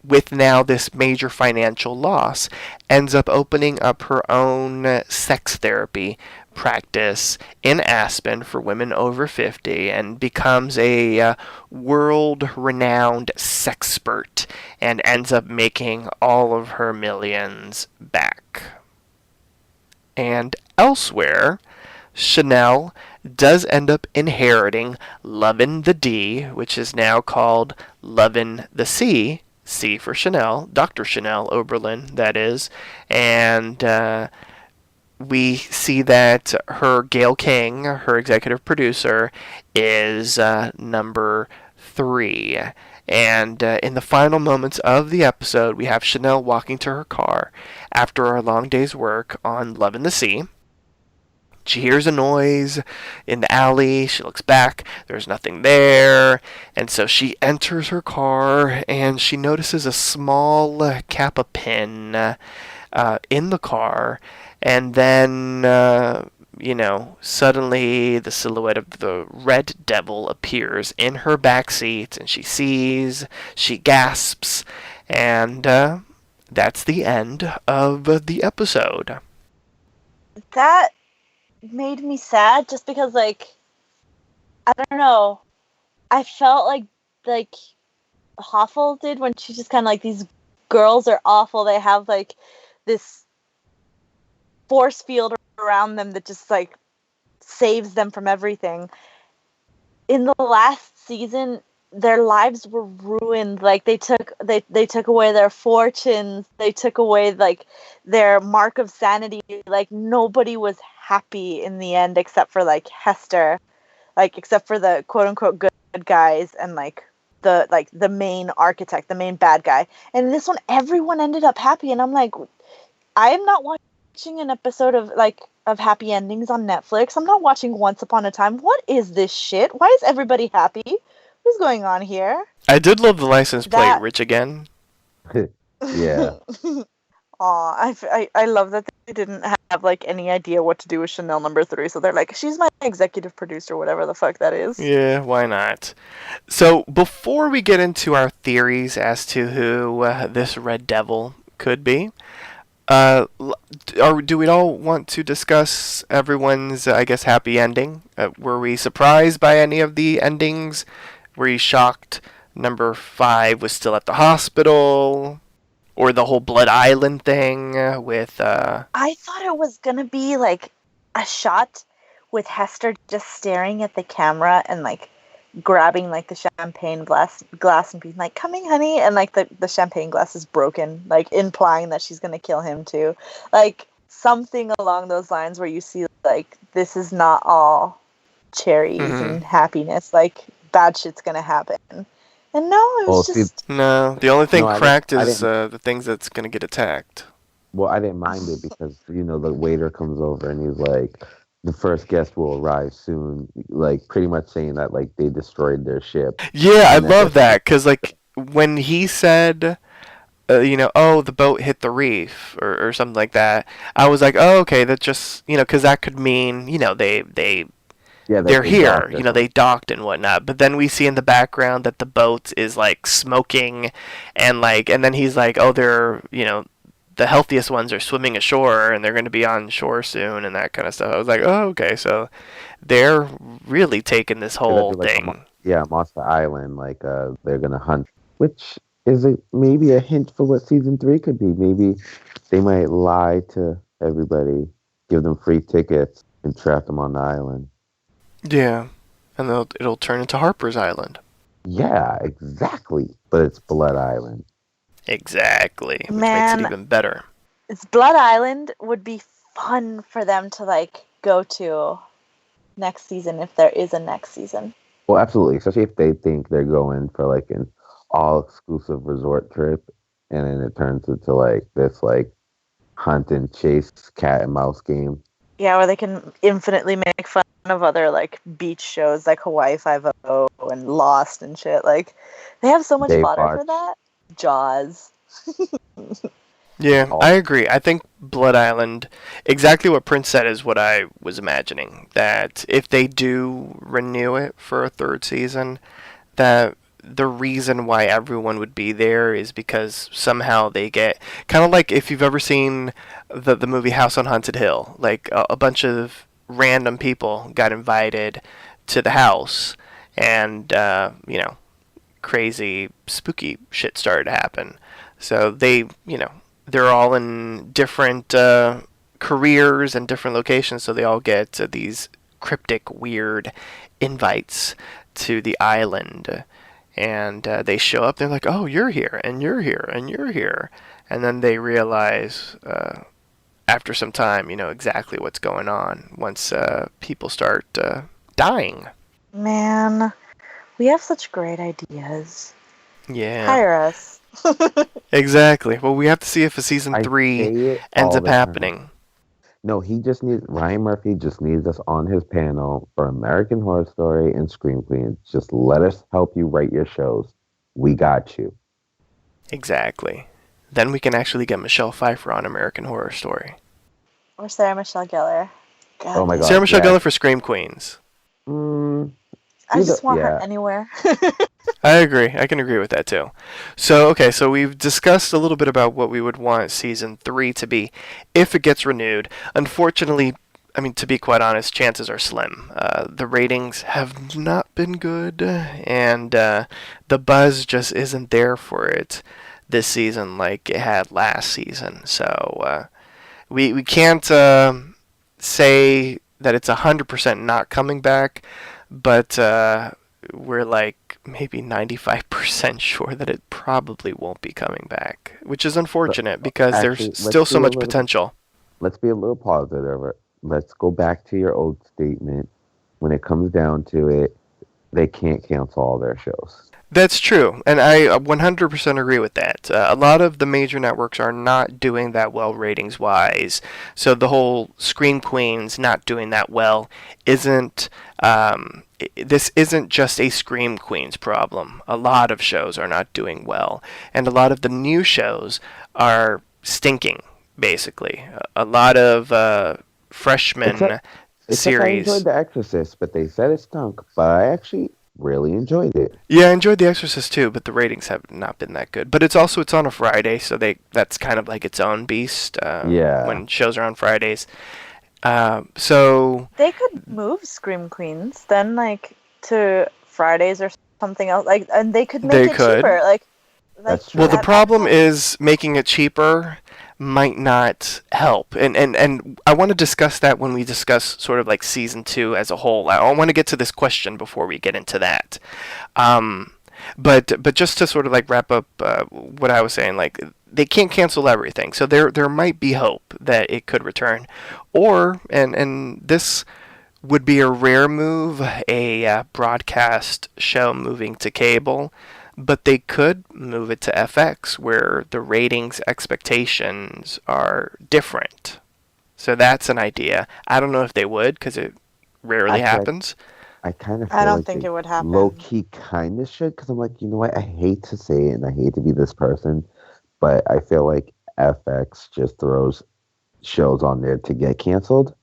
with now this major financial loss, ends up opening up her own sex therapy practice in Aspen for women over 50 and becomes a world-renowned sexpert and ends up making all of her millions back. And elsewhere, Chanel does end up inheriting Lovin' the D, which is now called Lovin' the C, C for Chanel, Dr. Chanel Oberlin, that is, and we see that her Gail King, her executive producer, is number 3. And in the final moments of the episode, we have Chanel walking to her car after a long day's work on Lovin' the Sea. She hears a noise in the alley. She looks back. There's nothing there. And so she enters her car and she notices a small Kappa pin in the car. And then, suddenly the silhouette of the Red Devil appears in her backseat. And she gasps. And that's the end of the episode. That made me sad just because, like, I don't know, I felt like Hoffel did when she just kind of like, these girls are awful, they have like this force field around them that just like saves them from everything. In the last season, their lives were ruined. Like they took away their fortunes, they took away like their mark of sanity. Like nobody was happy in the end except for like Hester, like except for the quote unquote good guys and like the main architect, the main bad guy. And in this one, everyone ended up happy, and I'm like, I am not watching an episode of happy endings on Netflix. I'm not watching Once Upon a Time. What is this shit? Why is everybody happy? What's going on here? I did love the license plate, Rich Again. Yeah. Aw, I love that they didn't have like any idea what to do with Chanel number 3, so they're like, she's my executive producer, whatever the fuck that is. Yeah, why not? So before we get into our theories as to who this Red Devil could be, do we all want to discuss everyone's, I guess, happy ending? Were we surprised by any of the endings? Were you shocked number 5 was still at the hospital? Or the whole Blood Island thing with... I thought it was gonna be like a shot with Hester just staring at the camera and like grabbing like the champagne glass and being like, coming honey, and like the champagne glass is broken, like implying that she's gonna kill him too. Like something along those lines where you see like, this is not all cherries and happiness, like bad shit's gonna happen. And no, it Well, was see, just No, the only thing No, cracked I is didn't. the things that's gonna get attacked. Well, I didn't mind it because the waiter comes over and he's like, the first guest will arrive soon, like pretty much saying that like they destroyed their ship Yeah, I and that love that because like when he said, oh, the boat hit the reef or something like that, I was like, oh, okay, that just because that could mean yeah, that they're they here, docked or they something. docked and whatnot. But then we see in the background that the boat is like smoking, and then he's like, oh, they're the healthiest ones are swimming ashore and they're going to be on shore soon and that kind of stuff. I was like, oh, okay, so they're really taking this They're gonna whole do like thing. Monster Island, like they're gonna hunt, which is maybe a hint for what season 3 could be. Maybe they might lie to everybody, give them free tickets, and trap them on the island. Yeah, and it'll turn into Harper's Island. Yeah, exactly. But it's Blood Island. Exactly, which makes it man. even better. It's Blood Island would be fun for them to like go to next season if there is a next season. Well, absolutely, especially if they think they're going for like an all-exclusive resort trip, and then it turns into like this like hunt and chase cat and mouse game. Yeah, where they can infinitely make fun of other like beach shows like Hawaii Five-O and Lost and shit. Like they have so much fodder for Baywatch. that. Jaws. Yeah, Oh. I agree. I think Blood Island, exactly what Prince said is what I was imagining. That if they do renew it for a third season, that the reason why everyone would be there is because somehow they get kind of like if you've ever seen the movie House on Haunted Hill, like a bunch of random people got invited to the house, and crazy spooky shit started to happen. So they're all in different careers and different locations, so they all get these cryptic, weird invites to the island. And they show up, they're like, oh, you're here, and you're here, and you're here. And then they realize after some time, exactly what's going on once people start dying. Man, we have such great ideas. Yeah. Hire us. Exactly. Well, we have to see if a season I 3 say it ends all up the time. happening. No, Ryan Murphy just needs us on his panel for American Horror Story and Scream Queens. Just let us help you write your shows. We got you. Exactly. Then we can actually get Michelle Pfeiffer on American Horror Story. Or Sarah Michelle Gellar. God, Oh my God. Sarah Michelle yeah. Gellar for Scream Queens. I just want her yeah. anywhere. I agree. I can agree with that too. So we've discussed a little bit about what we would want season 3 to be if it gets renewed. Unfortunately, I mean, to be quite honest, chances are slim. The ratings have not been good, and the buzz just isn't there for it this season like it had last season. So we can't say that it's 100% not coming back, but we're like maybe 95% sure that it probably won't be coming back, which is unfortunate because Actually, there's let's still so be a much little- potential. Let's be a little positive. Let's go back to your old statement. When it comes down to it, they can't cancel all their shows. That's true, and I 100% agree with that. A lot of the major networks are not doing that well ratings-wise, so the whole Scream Queens not doing that well isn't. This isn't just a Scream Queens problem. A lot of shows are not doing well, and a lot of the new shows are stinking. Basically, a lot of freshman Except I series. enjoyed The Exorcist, but they said it stunk. But I actually really enjoyed it. Yeah, I enjoyed The Exorcist too, but the ratings have not been that good. But it's on a Friday, so that's kind of like its own beast. Yeah. When shows are on Fridays, so They could move Scream Queens then, like, to Fridays or something else. Like, and they could make They it could. cheaper. Like, That's true. well, the at that problem point. is making it cheaper might not help, and I want to discuss that when we discuss sort of like season 2 as a whole. I want to get to this question before we get into that. But just to sort of like wrap up what I was saying, like they can't cancel everything, so there might be hope that it could return, or and this would be a rare move, a broadcast show moving to cable. but they could move it to FX where the ratings expectations are different. So that's an idea. I don't know if they would because it rarely happens. I kind of I feel don't like think they it would happen. low key kind of should, because I'm like, you know what? I hate to say it and I hate to be this person, but I feel like FX just throws shows on there to get canceled.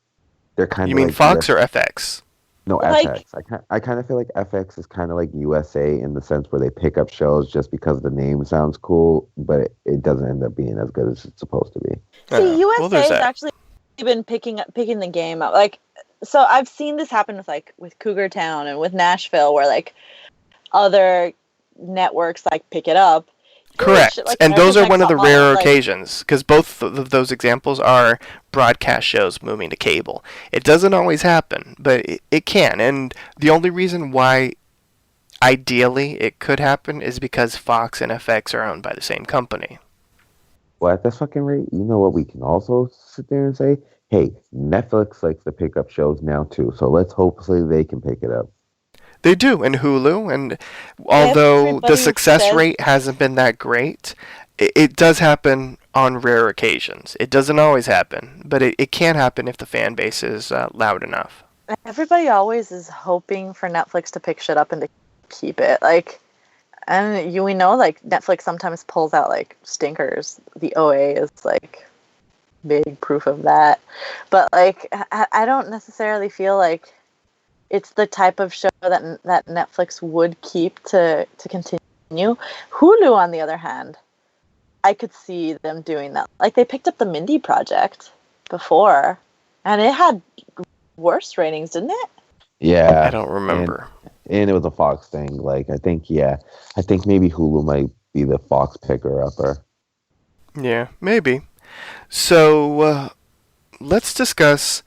They're kind You of mean like Fox or FX? no, Like- FX. I kind of feel like FX is kind of like USA in the sense where they pick up shows just because the name sounds cool, but it doesn't end up being as good as it's supposed to be. See, USA well, there's has that. actually been picking the game up. Like, so I've seen this happen with Cougar Town and with Nashville, where like other networks like pick it up. Correct. Shit like And those are American one of the Next Top rare Model, like- occasions, because both of those examples are broadcast shows moving to cable. It doesn't always happen, but it can. And the only reason why ideally it could happen is because Fox and FX are owned by the same company. Well, at this fucking rate, you know what we can also sit there and say? Hey, Netflix likes to pick up shows now too, so let's hopefully they can pick it up. They do, and Hulu, and although the Everybody success says- rate hasn't been that great, it does happen on rare occasions. It doesn't always happen, but it can happen if the fan base is loud enough. Everybody always is hoping for Netflix to pick shit up and to keep it. Like, and we know like Netflix sometimes pulls out like stinkers. The OA is like big proof of that. But like, I don't necessarily feel like it's the type of show that Netflix would keep to continue. Hulu, on the other hand, I could see them doing that. Like, they picked up the Mindy Project before, and it had worse ratings, didn't it? Yeah. I don't remember. And it was a Fox thing. Like, I think maybe Hulu might be the Fox picker-upper. Yeah, maybe. So, let's discuss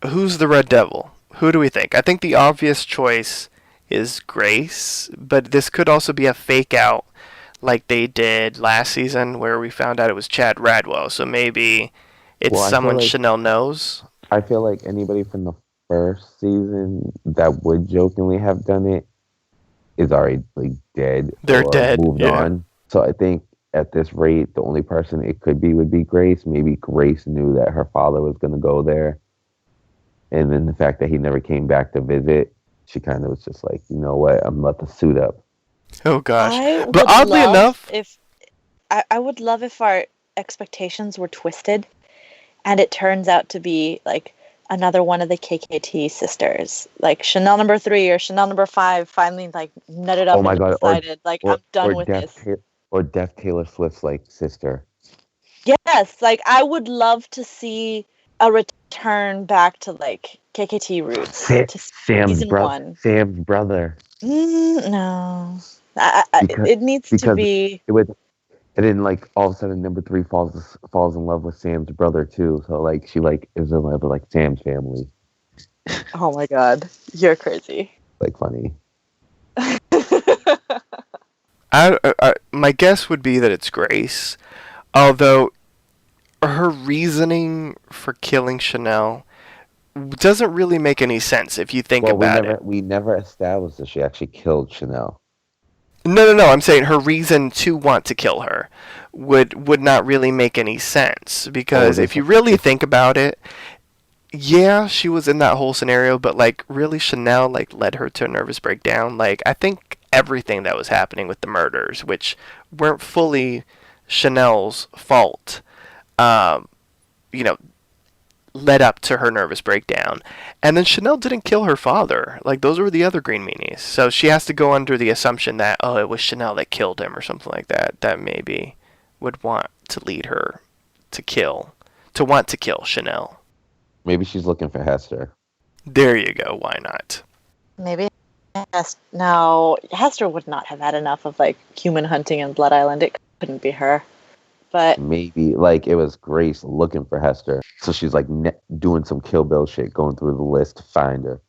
who's the Red Devil. Who do we think? I think the obvious choice is Grace, but this could also be a fake out like they did last season where we found out it was Chad Radwell. So maybe it's Well, I feel someone like- Chanel knows. I feel like anybody from the first season that would jokingly have done it is already like dead. They're or dead, Moved yeah. on. So I think at this rate, the only person it could be would be Grace. Maybe Grace knew that her father was going to go there. And then the fact that he never came back to visit, she kind of was just like, you know what, I'm about to suit up. Oh gosh. I But would oddly love enough, if I would love if our expectations were twisted, and it turns out to be like another one of the KKT sisters, like Chanel number 3 or Chanel number 5, finally like nutted up Oh my and God, or- decided like I'm done with this. Or Def Taylor Swift's like sister. Yes, like I would love to see a return back to like KKT roots. to season 1. Sam's brother. No, Because- it needs to because- be. It would, and then like all of a sudden number 3 falls in love with Sam's brother too. So like she like is in love with like Sam's family. Oh my god, you're crazy. Like funny. my guess would be that it's Grace, although her reasoning for killing Chanel doesn't really make any sense if you think about it. We never established that she actually killed Chanel. No. I'm saying her reason to want to kill her would not really make any sense because if you really think about it, yeah, she was in that whole scenario, but like really Chanel like led her to a nervous breakdown. Like I think everything that was happening with the murders, which weren't fully Chanel's fault, led up to her nervous breakdown. And then Chanel didn't kill her father. Like, those were the other green meanies. So she has to go under the assumption that, oh, it was Chanel that killed him or something like that. That maybe would want to lead her to want to kill Chanel. Maybe she's looking for Hester. There you go. Why not? Maybe no, Hester would not have had enough of like human hunting in Blood Island. It couldn't be her. But Maybe like it was Grace looking for Hester. So she's like doing some Kill Bill shit, going through the list to find her.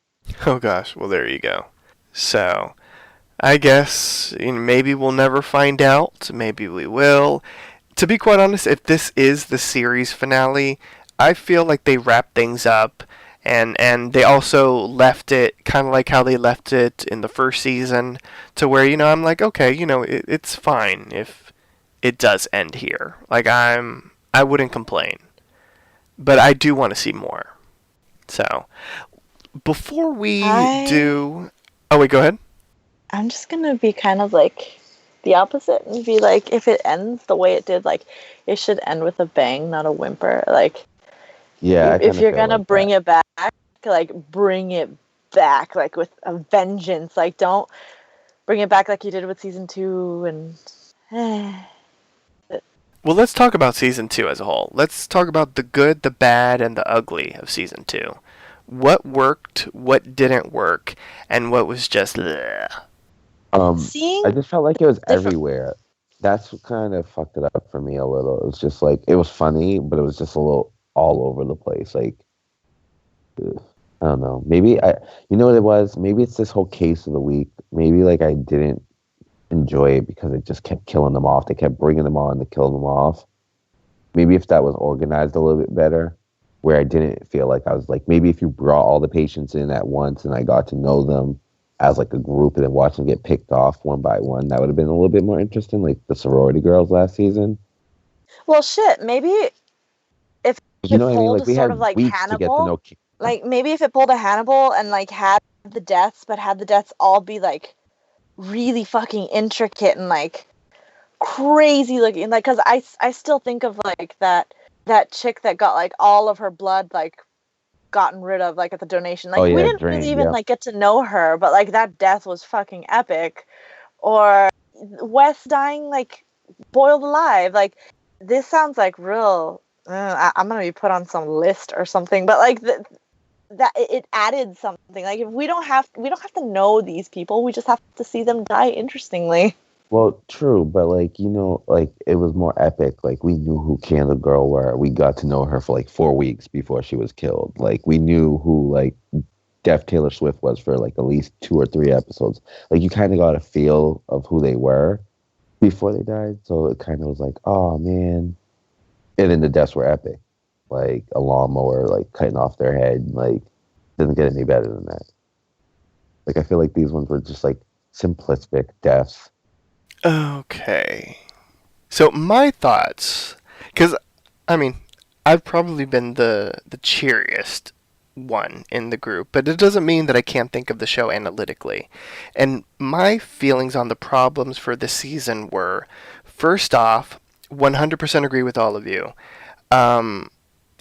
Oh gosh, well there you go. So, I guess maybe we'll never find out. Maybe we will. To be quite honest, if this is the series finale, I feel like they wrap things up And they also left it kind of like how they left it in the first season, to where, I'm like, okay, it's fine if it does end here. Like, I wouldn't complain, but I do want to see more. So before we do, oh wait, go ahead. I'm just gonna be kind of like the opposite and be like, if it ends the way it did, like, it should end with a bang, not a whimper. Like, Yeah, if you're gonna bring it back, like, bring it back, like, with a vengeance. Like, don't bring it back like you did with season 2. And well, let's talk about season 2 as a whole. Let's talk about the good, the bad, and the ugly of season 2. What worked, what didn't work, and what was just bleh. I just felt like it was everywhere. That's what kind of fucked it up for me a little. It was just like, it was funny, but it was just a little all over the place. Like, I don't know. Maybe you know what it was? Maybe it's this whole case of the week. Maybe like I didn't enjoy it because it just kept killing them off. They kept bringing them on to kill them off. Maybe if that was organized a little bit better, where I didn't feel like I was like, maybe if you brought all the patients in at once and I got to know them as like a group and then watch them get picked off one by one, that would have been a little bit more interesting, like the sorority girls last season. well, shit, maybe if You know it what I mean? pulled Like a we sort had of like weeks to get to Hannibal, know. like maybe if it pulled a Hannibal and like had the deaths, but had the deaths all be like really fucking intricate and like crazy looking, like, because I still think of like that chick that got like all of her blood like gotten rid of like at the donation, like, Oh, yeah, we didn't drained, really even yeah. like get to know her, but like that death was fucking epic. Or Wes dying like boiled alive. Like, this sounds like real, I'm gonna be put on some list or something, but like that it added something. Like, if we don't have to know these people, we just have to see them die interestingly. Well, true, but like, like it was more epic. Like we knew who Candle Girl were. We got to know her for like 4 weeks before she was killed. Like we knew who like Deaf Taylor Swift was for like at least 2 or 3 episodes. Like you kind of got a feel of who they were before they died. So it kind of was like, oh man. And then the deaths were epic. Like a lawnmower, like cutting off their head. Like doesn't get any better than that. Like I feel like these ones were just like simplistic deaths. Okay. So my thoughts, because, I mean, I've probably been the cheeriest one in the group, but it doesn't mean that I can't think of the show analytically. And my feelings on the problems for this season were, first off, 100% agree with all of you.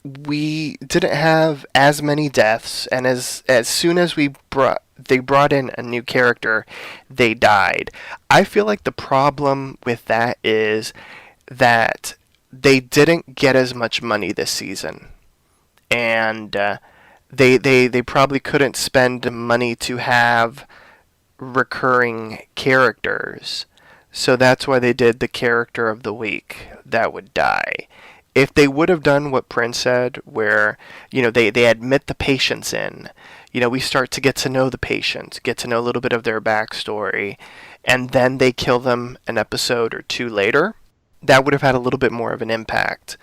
We didn't have as many deaths, and as soon as they brought in a new character, they died. I feel like the problem with that is that they didn't get as much money this season, and they probably couldn't spend money to have recurring characters. So that's why they did the character of the week that would die. If they would have done what Prince said, where, they admit the patients in, we start to get to know the patients, get to know a little bit of their backstory, and then they kill them an episode or 2 later, that would have had a little bit more of an impact.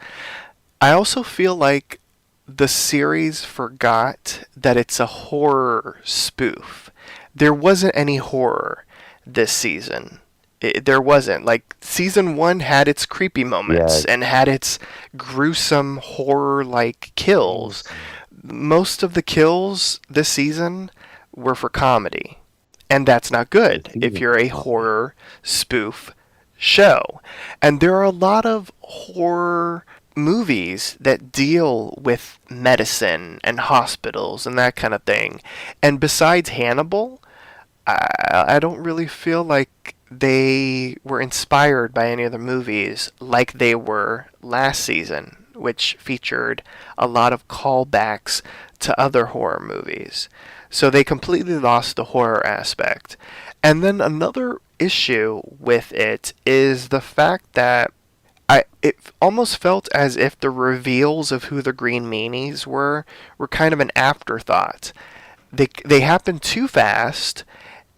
I also feel like the series forgot that it's a horror spoof. There wasn't any horror this season. There wasn't. Like, season 1 had its creepy moments and had its gruesome horror-like kills. Most of the kills this season were for comedy, and that's not good if you're a horror spoof show. And there are a lot of horror movies that deal with medicine and hospitals and that kind of thing. And besides Hannibal, I don't really feel like they were inspired by any other movies like they were last season, which featured a lot of callbacks to other horror movies. So they completely lost the horror aspect. And then another issue with it is the fact that it almost felt as if the reveals of who the Green Meanies were kind of an afterthought. They happened too fast,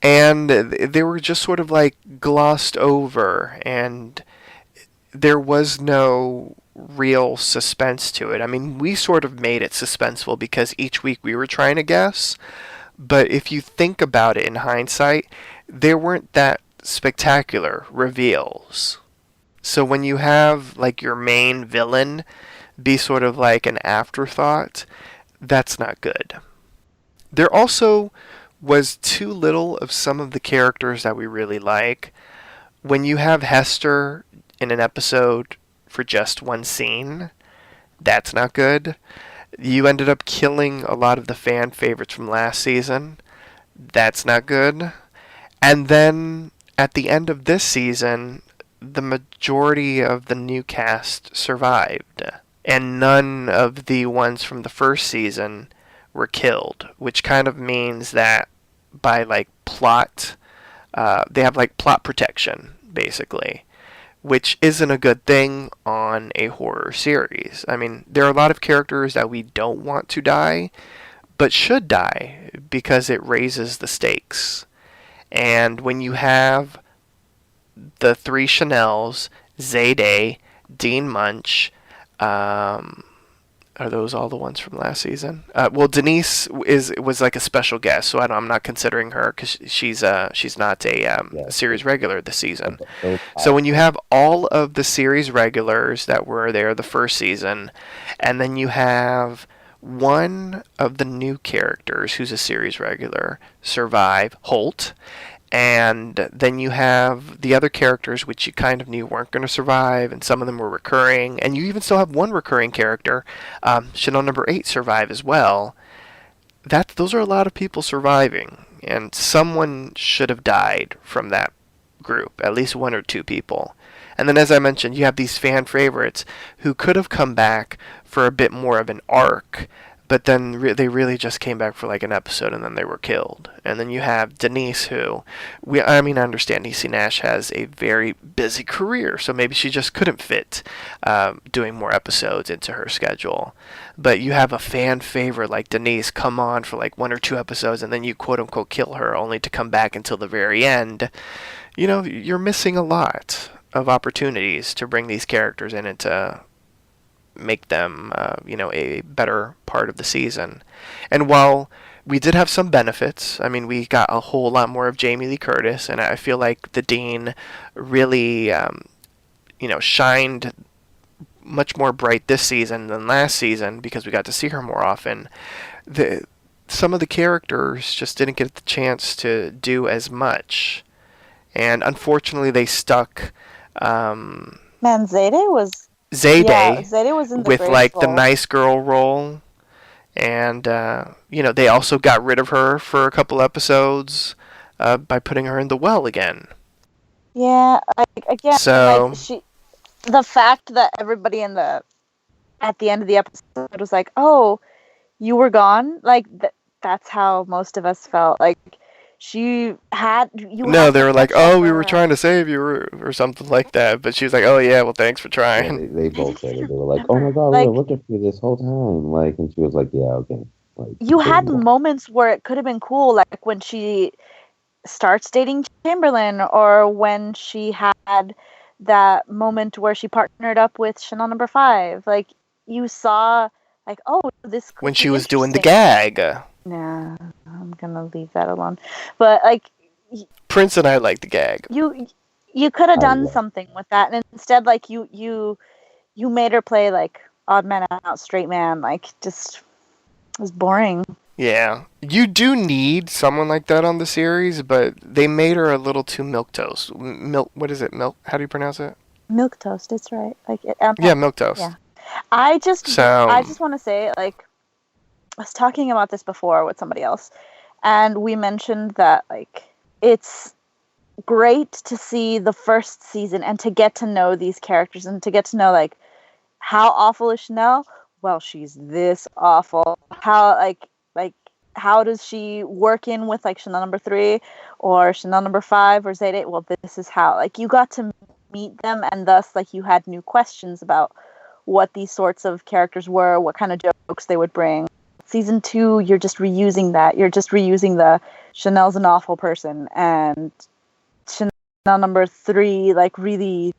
and they were just sort of like glossed over, and there was no real suspense to it. I mean, we sort of made it suspenseful because each week we were trying to guess, but if you think about it in hindsight, there weren't that spectacular reveals. So when you have like your main villain be sort of like an afterthought, that's not good. There also was too little of some of the characters that we really like. When you have Hester in an episode for just one scene, that's not good. You ended up killing a lot of the fan favorites from last season. That's not good. And then at the end of this season, the majority of the new cast survived. And none of the ones from the first season were killed, which kind of means that by like plot, they have like plot protection, basically, which isn't a good thing on a horror series. I mean, there are a lot of characters that we don't want to die, but should die because it raises the stakes. And when you have the three Chanels, Zayday, Dean Munch, are those all the ones from last season? Well, Denise was like a special guest, so I'm not considering her because she's not a series regular this season. So when you have all of the series regulars that were there the first season, and then you have one of the new characters who's a series regular survive, Holt, and then you have the other characters which you kind of knew weren't going to survive, and some of them were recurring, and you even still have one recurring character, Chanel number 8, survive as well. Those are a lot of people surviving, and someone should have died from that group, at least one or two people. And then, as I mentioned, you have these fan favorites who could have come back for a bit more of an arc, but then they really just came back for like an episode and then they were killed. And then you have Denise, who, I understand Niecy Nash has a very busy career, so maybe she just couldn't fit doing more episodes into her schedule. But you have a fan favorite like Denise come on for like one or two episodes and then you quote unquote kill her only to come back until the very end. You know, you're missing a lot of opportunities to bring these characters in and to make them, a better part of the season. And while we did have some benefits, I mean, we got a whole lot more of Jamie Lee Curtis, and I feel like the Dean really, shined much more bright this season than last season because we got to see her more often. Some of the characters just didn't get the chance to do as much, and unfortunately they stuck. Man, Zayday was in the with like role. the nice girl role, and they also got rid of her for a couple episodes by putting her in the well again. Yeah, so the fact that everybody at the end of the episode was like, "Oh, you were gone," like that's how most of us felt. Like they were like, "Oh, we were trying to save you," or something like that. But she was like, "Oh yeah, well, thanks for trying." Yeah, they both said it. They were like, "Oh my god, we were looking for you this whole time." Like, and she was like, "Yeah, okay." Like, you had moments where it could have been cool, like when she starts dating Chamberlain, or when she had that moment where she partnered up with Chanel number 5. Like, you saw, like, oh, this could when be she was doing the interesting. gag. Nah, I'm gonna leave that alone. But like, Prince and I like the gag. You could have done something with that, and instead, like you made her play like odd man out, straight man. Like, just it was boring. Yeah, you do need someone like that on the series, but they made her a little too milquetoast. What is it? Milk? How do you pronounce it? Milquetoast. It's right. Like yeah, milquetoast. Yeah. I just want to say, like, I was talking about this before with somebody else, and we mentioned that, like, it's great to see the first season and to get to know these characters and to get to know, like, how awful is Chanel? Well, she's this awful. How does she work in with, like, Chanel number 3 or Chanel number 5 or Zayday? Well, this is how. Like, you got to meet them, and thus, like, you had new questions about what these sorts of characters were, what kind of jokes they would bring. Season 2, you're just reusing that. You're just reusing the Chanel's an awful person, and Chanel number 3, like, really,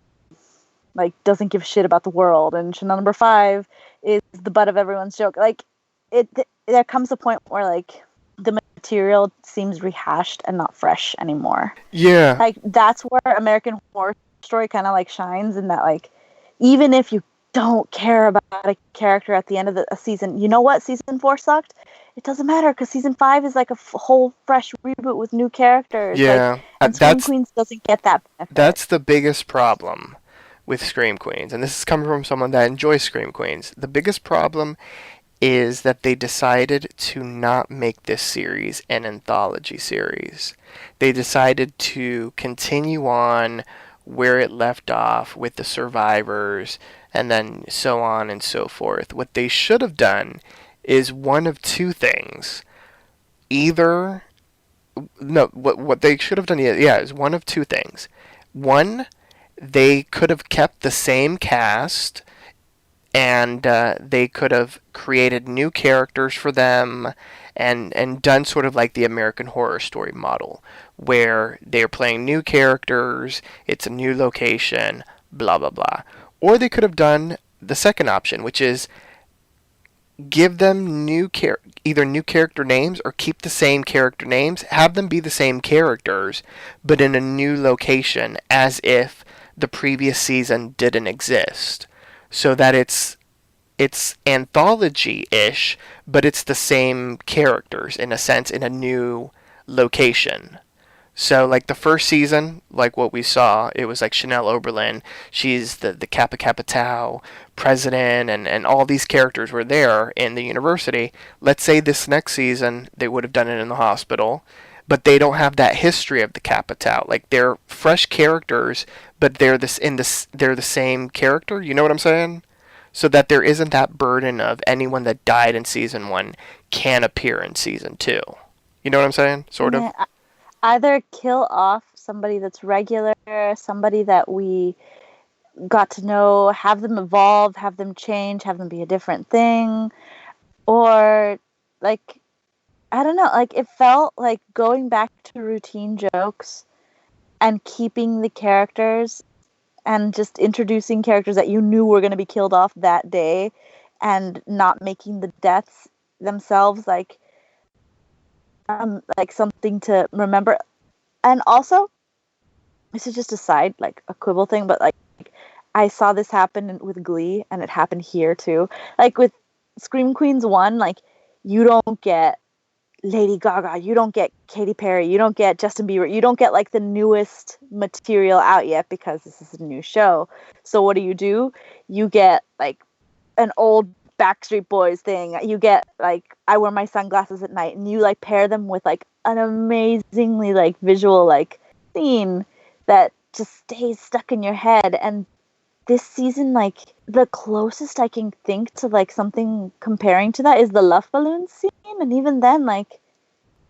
like doesn't give a shit about the world, and Chanel number 5 is the butt of everyone's joke. Like there comes a point where like the material seems rehashed and not fresh anymore. Yeah. Like that's where American Horror Story kind of like shines, in that like even if you don't care about a character at the end of a season, you know what, season 4 sucked, it doesn't matter, because season 5 is like a whole fresh reboot with new characters. Yeah. Like, and Scream Queens doesn't get that benefit. That's the biggest problem with Scream Queens, and this is coming from someone that enjoys Scream Queens. The biggest problem is that they decided to not make this series an anthology series. They decided to continue on where it left off with the survivors, and then so on and so forth. What they should have done is one of two things. What they should have done, is one of two things. One, they could have kept the same cast, and they could have created new characters for them, and done sort of like the American Horror Story model, where they're playing new characters, it's a new location, blah blah blah. Or they could have done the second option, which is give them either new character names or keep the same character names, have them be the same characters, but in a new location, as if the previous season didn't exist, so that it's anthology-ish, but it's the same characters in a sense in a new location. So, like the first season, like what we saw, it was like Chanel Oberlin. She's the Kappa Kappa Tau president, and all these characters were there in the university. Let's say this next season, they would have done it in the hospital, but they don't have that history of the Kappa Tau. Like, they're fresh characters, but they're the same character. You know what I'm saying? So that there isn't that burden of anyone that died in season 1 can appear in season 2. You know what I'm saying? Sort of. Either kill off somebody that's regular, somebody that we got to know, have them evolve, have them change, have them be a different thing, or like, I don't know, like it felt like going back to routine jokes and keeping the characters and just introducing characters that you knew were going to be killed off that day, and not making the deaths themselves like something to remember. And also, this is just a side, like a quibble thing, but like I saw this happen with Glee, and it happened here too. Like with Scream Queens 1, like you don't get Lady Gaga, you don't get Katy Perry, you don't get Justin Bieber, you don't get like the newest material out yet, because this is a new show. So what do? You get like an old Backstreet Boys thing. You get like I Wear My Sunglasses at Night, and you like pair them with like an amazingly like visual like scene that just stays stuck in your head. And this season, like the closest I can think to like something comparing to that is the Luft Balloon scene, and even then like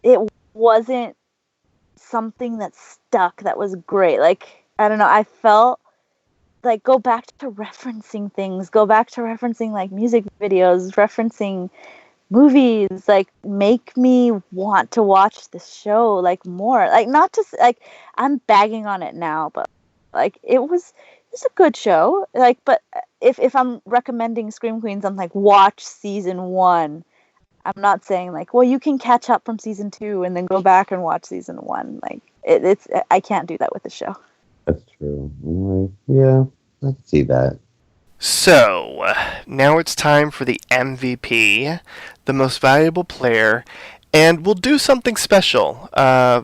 it wasn't something that stuck, that was great. Like I don't know, I felt like go back to referencing things, go back to referencing like music videos, referencing movies, like make me want to watch this show like more. Like not just like I'm bagging on it now, but like it's a good show. Like, but if I'm recommending Scream Queens, I'm like watch season 1. I'm not saying like, well, you can catch up from season 2 and then go back and watch season 1. Like it's I can't do that with the show. That's true. Anyway, yeah, I can see that. So, now it's time for the MVP, the most valuable player, and we'll do something special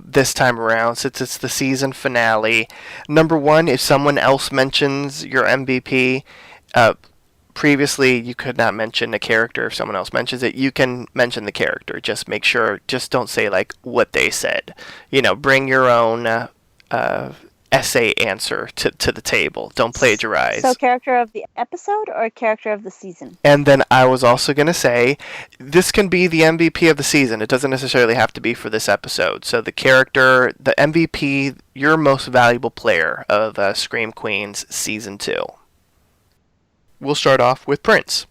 this time around since it's the season finale. Number 1, if someone else mentions your MVP, previously you could not mention a character. If someone else mentions it, you can mention the character. Just make sure, just don't say like what they said. You know, bring your own essay answer to the table. Don't plagiarize. So character of the episode or character of the season? And then I was also going to say, this can be the MVP of the season. It doesn't necessarily have to be for this episode. So the character, the MVP, your most valuable player of Scream Queens Season 2. We'll start off with Prince.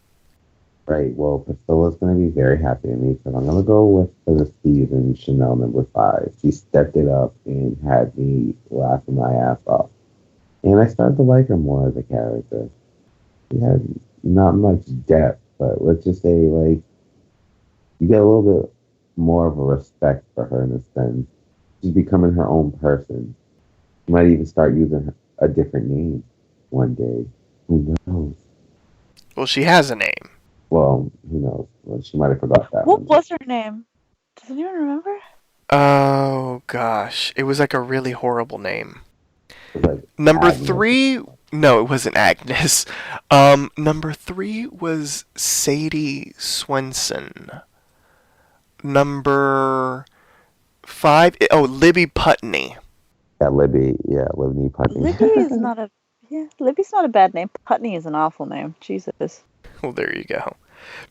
Right, well, Priscilla's going to be very happy with me, because I'm going to go with, for the season, Chanel number 5. She stepped it up and had me laughing my ass off. And I started to like her more as a character. She had not much depth, but let's just say, like, you get a little bit more of a respect for her in a sense. She's becoming her own person. She might even start using a different name one day. Who knows? Well, she has a name. Well, who knows? Well, she might have forgot that What one. was her name? Does anyone remember? Oh, gosh. It was like a really horrible name. It was like Number Agnes. 3... No, it wasn't Agnes. Number 3 was Sadie Swenson. Number 5... Oh, Libby Putney. Yeah, Libby. Yeah, Libby Putney. Libby is not a Libby's not a bad name. Putney is an awful name. Jesus. Well, there you go.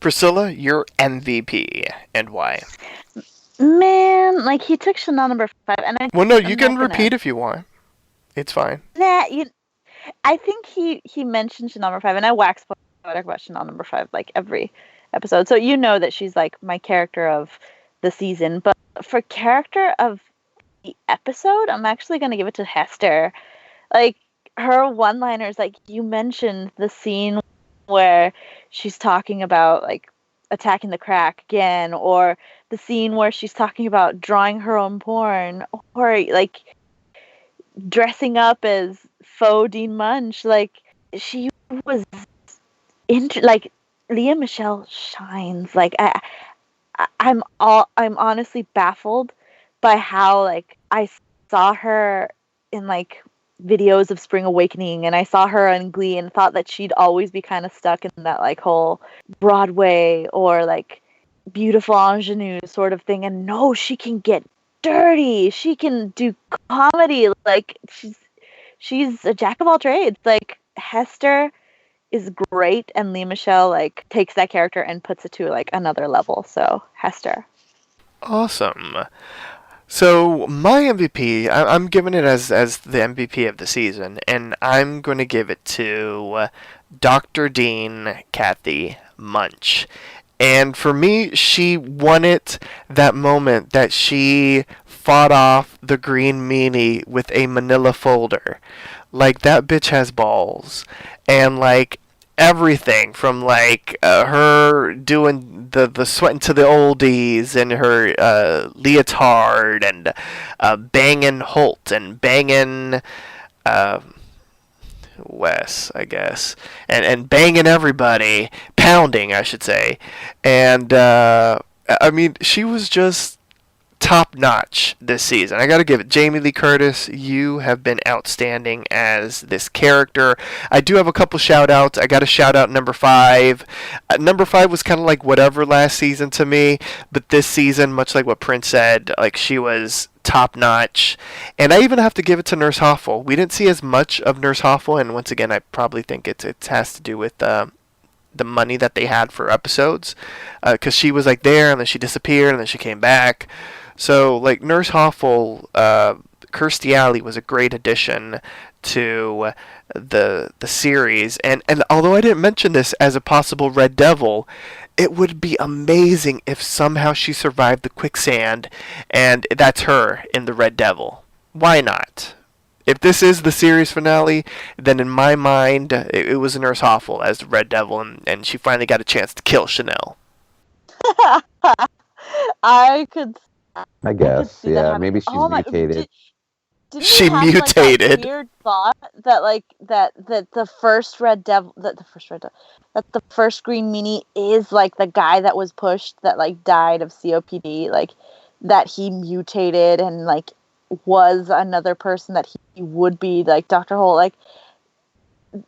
Priscilla, your MVP, and why? Man, like he took Chanel number 5, and Well, no, I'm you can not gonna- repeat if you want. It's fine. Nah, I think he mentioned Chanel number 5, and I wax poetic about Chanel number 5 like every episode. So you know that she's like my character of the season. But for character of the episode, I'm actually gonna give it to Hester. Like her one-liners, like you mentioned the scene where she's talking about like attacking the crack again, or the scene where she's talking about drawing her own porn, or like dressing up as faux Dean Munch. Like she was like Leah Michelle shines. Like I'm honestly baffled by how like I saw her in like videos of Spring Awakening, and I saw her on Glee and thought that she'd always be kind of stuck in that like whole Broadway or like beautiful ingenue sort of thing. And no, she can get dirty. She can do comedy. Like she's a jack of all trades. Like Hester is great, and Leah Michelle like takes that character and puts it to like another level. So Hester. Awesome. So my MVP, I'm giving it as the MVP of the season, and I'm going to give it to Dr. Dean Kathy Munch. And for me, she won it that moment that she fought off the green meanie with a manila folder. Like, that bitch has balls. And, like, everything from, like, her doing the sweating to the oldies and her leotard and banging Holt and banging Wes, I guess, and banging everybody, pounding, I should say. And I mean, she was just top notch this season. I gotta give it. Jamie Lee Curtis, you have been outstanding as this character. I do have a couple shout outs. I gotta shout out number 5. Number 5 was kind of like whatever last season to me, but this season, much like what Prince said, like she was top notch. And I even have to give it to Nurse Hoffel. We didn't see as much of Nurse Hoffel, and once again, I probably think it has to do with the money that they had for episodes, because she was like there and then she disappeared and then she came back. So like Nurse Hoffel, Kirstie Alley was a great addition to the series, and although I didn't mention this as a possible Red Devil, it would be amazing if somehow she survived the quicksand and that's her in the Red Devil. Why not? If this is the series finale, then in my mind, it was Nurse Hoffel as the Red Devil, and she finally got a chance to kill Chanel. I guess. see that Yeah, happen. maybe she's mutated. Didn't She you have, mutated. Like, that weird thought that the first Red Devil, that the first Green Meanie is like the guy that was pushed that like died of COPD, like that he mutated and like was another person that he would be, like Dr. Holt, like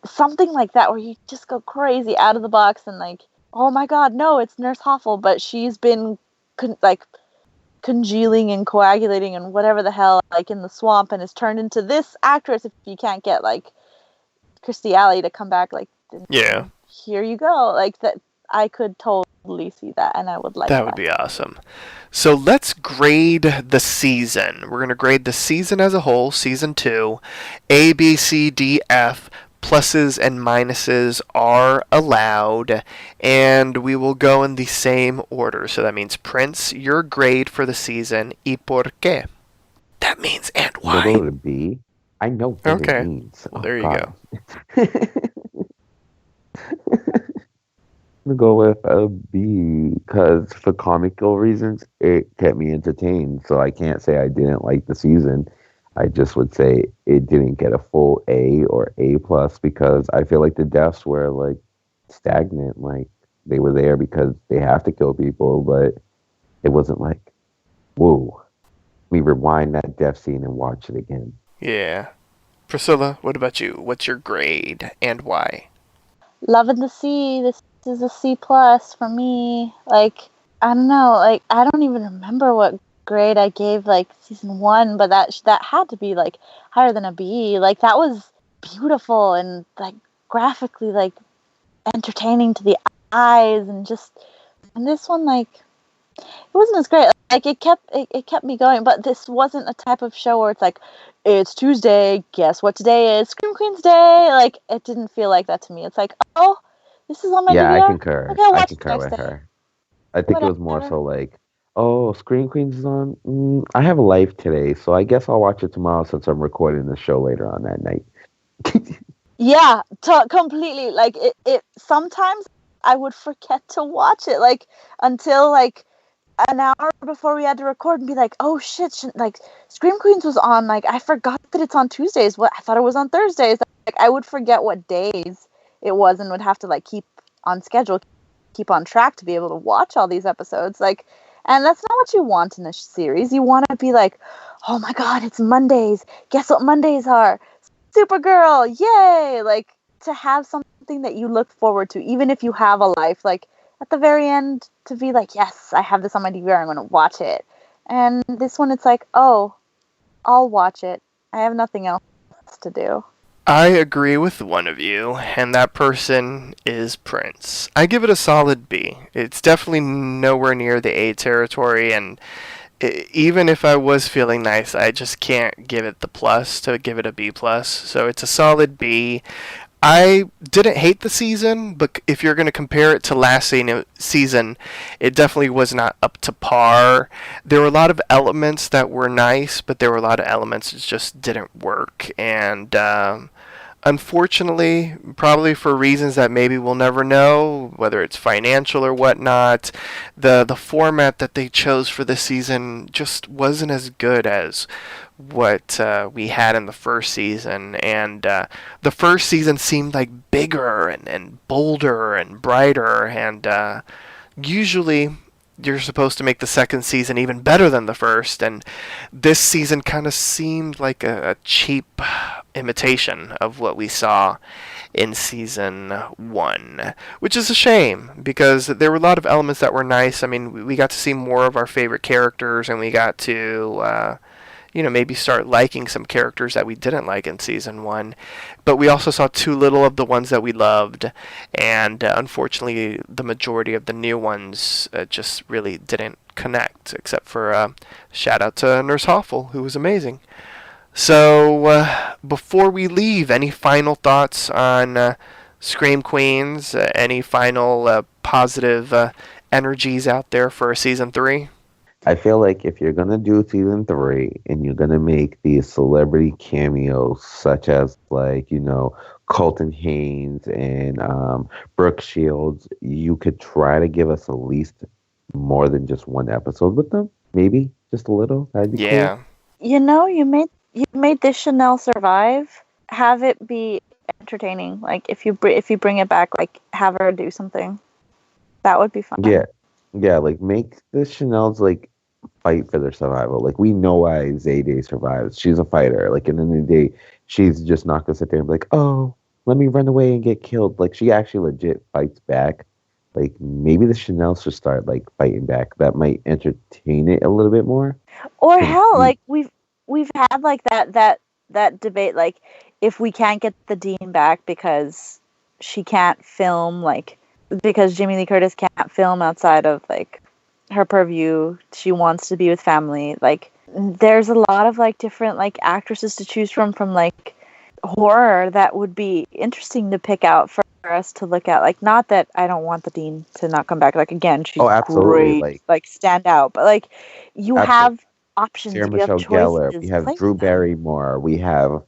something like that, where you just go crazy out of the box and like, oh my god, no, it's Nurse Hoffel, but she's been congealing and coagulating and whatever the hell, like in the swamp, and is turned into this actress. If you can't get like Kirstie Alley to come back, like, Yeah. here you go, like that. I could totally see that, and I would like that. That would be awesome. So let's grade the season. We're going to grade the season as a whole, season 2. A, B, C, D, F. Pluses and minuses are allowed, and we will go in the same order. So that means, Prince, your grade for the season, y por qué? That means, and We'll why? go to B. I know bitter Okay. beans. Well, Oh there you God. go. I'm gonna go with a B because for comical reasons, it kept me entertained. So I can't say I didn't like the season. I just would say it didn't get a full A or A plus because I feel like the deaths were like stagnant. Like they were there because they have to kill people, but it wasn't like, whoa, let me rewind that death scene and watch it again. Yeah. Priscilla, what about you? What's your grade and why? Loving the sea. This is a C plus for me. Like, I don't know. Like, I don't even remember what grade I gave like season 1, but that had to be like higher than a B. Like, that was beautiful and like graphically like entertaining to the eyes, and just, and this one, like, it wasn't as great. Like, it kept me going, but this wasn't a type of show where it's like, it's Tuesday, guess what today is? Scream Queens Day. Like, it didn't feel like that to me. It's like, oh, this is on my Yeah, I DVR. concur. Okay, I'll I watch it the concur next with day. her. I think it was more Whatever. so like, oh, Scream Queens is on. I have a life today, so I guess I'll watch it tomorrow since I'm recording the show later on that night. Yeah, completely. Like, it sometimes I would forget to watch it, like, until like an hour before we had to record, and be like, oh shit, like, Scream Queens was on. Like, I forgot that it's on Tuesdays. What, I thought it was on Thursdays. Like, I would forget what days it was, and would have to like keep on schedule, keep on track to be able to watch all these episodes. Like, and that's not what you want in a series. You want to be like, oh my god, it's Mondays. Guess what Mondays are? Supergirl, yay! Like, to have something that you look forward to, even if you have a life, like, at the very end, to be like, yes, I have this on my DVR, I'm going to watch it. And this one, it's like, oh, I'll watch it. I have nothing else to do. I agree with one of you, and that person is Prince. I give it a solid B. It's definitely nowhere near the A territory, and even if I was feeling nice, I just can't give it the plus to give it a B plus. So it's a solid B. I didn't hate the season, but if you're going to compare it to last season, it definitely was not up to par. There were a lot of elements that were nice, but there were a lot of elements that just didn't work. And unfortunately, probably for reasons that maybe we'll never know, whether it's financial or whatnot, the format that they chose for this season just wasn't as good as what we had in the first season. And the first season seemed like bigger and bolder and brighter, and usually you're supposed to make the second season even better than the first, and this season kind of seemed like a cheap imitation of what we saw in season 1, which is a shame because there were a lot of elements that were nice. I mean, we got to see more of our favorite characters, and we got to maybe start liking some characters that we didn't like in season 1. But we also saw too little of the ones that we loved, and unfortunately, the majority of the new ones just really didn't connect, except for shout out to Nurse Hoffel, who was amazing. So, before we leave, any final thoughts on Scream Queens? Any final positive energies out there for season 3? I feel like if you're gonna do season 3 and you're gonna make these celebrity cameos, such as like Colton Haynes and Brooke Shields, you could try to give us at least more than just one episode with them. Maybe just a little. That'd be Yeah. cool. You made this Chanel survive. Have it be entertaining. Like, if you bring it back, like, have her do something. That would be fun. Yeah. Like make the Chanels like fight for their survival. Like we know why Zayday survives. She's a fighter. Like in the end of the day, she's just not gonna sit there and be like, oh, let me run away and get killed. Like she actually legit fights back. Like maybe the Chanel should start like fighting back. That might entertain it a little bit more. Or hell, like, we've had like that debate, like, if we can't get the Dean back because she can't film, like, because Jamie Lee Curtis can't film outside of like her purview, she wants to be with family. Like, there's a lot of like different like actresses to choose from like horror that would be interesting to pick out for us to look at. Like, not that I don't want the Dean to not come back. Like, again, she's absolutely. great, like stand out. But like, you Absolutely. have options, Sarah you have Michelle choices. Gellar. We have Play Drew with them. Barrymore. We have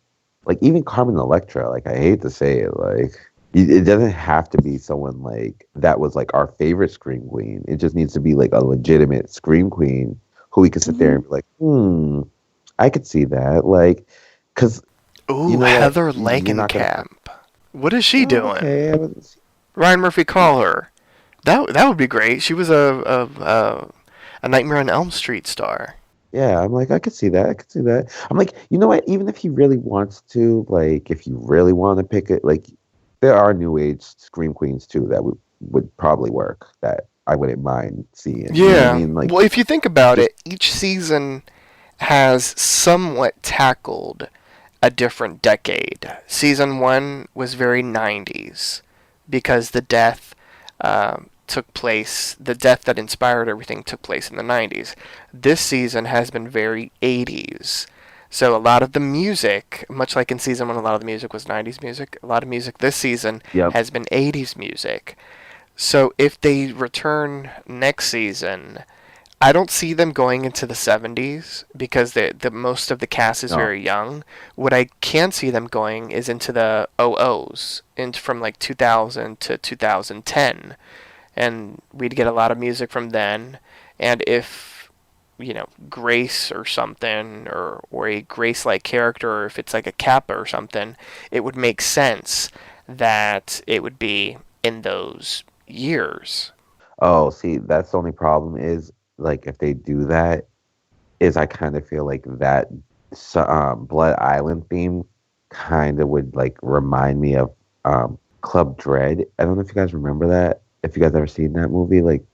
like even Carmen Electra, like I hate to say it, like it doesn't have to be someone like that was like our favorite scream queen. It just needs to be like a legitimate scream queen who we could sit there and be like, I could see that, like, because Ooh, you know what, Heather you're not gonna. Langenkamp. What is she doing? Okay, I was, Ryan Murphy, call her. That would be great. She was a Nightmare on Elm Street star. yeah, I'm like, I could see that. I could see that. I'm like, you know what? Even if he really wants to, like, if you really want to pick it, like, there are new age scream queens too that would probably work. That I wouldn't mind seeing. You know what Yeah. I mean, like, Well, if you think about it, each season has somewhat tackled a different decade. Season 1 was very 90s because the death that inspired everything took place in the 90s. This season has been very 80s. So a lot of the music, much like in season 1, a lot of the music was 90s music. A lot of music this season Yep. has been 80s music. So if they return next season, I don't see them going into the 70s because the most of the cast is No. very young. What I can see them going is into the 00s, into from like 2000 to 2010, and we'd get a lot of music from then. And if Grace or something, or a Grace-like character, or if it's like a Kappa or something, it would make sense that it would be in those years. oh, see, that's the only problem is like if they do that, is I kind of feel like that Blood Island theme kind of would like remind me of Club Dread. I don't know if you guys remember that. If you guys ever seen that movie, like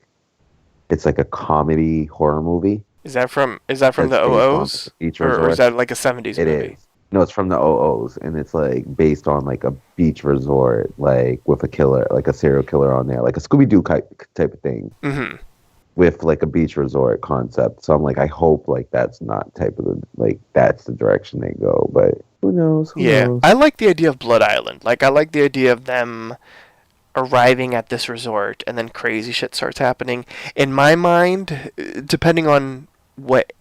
it's like a comedy horror movie. Is that from the That's based on OOs? the beach Or is resort. that like a 70s It movie? is. No, it's from the OOs, and it's like based on like a beach resort, like with a killer, like a serial killer on there, like a Scooby Doo type of thing, Mm-hmm. with like a beach resort concept. So I'm like, I hope like that's not type of that's the direction they go. But who knows? Who Yeah, knows? I like the idea of Blood Island. Like, I like the idea of them arriving at this resort and then crazy shit starts happening. In my mind, depending on what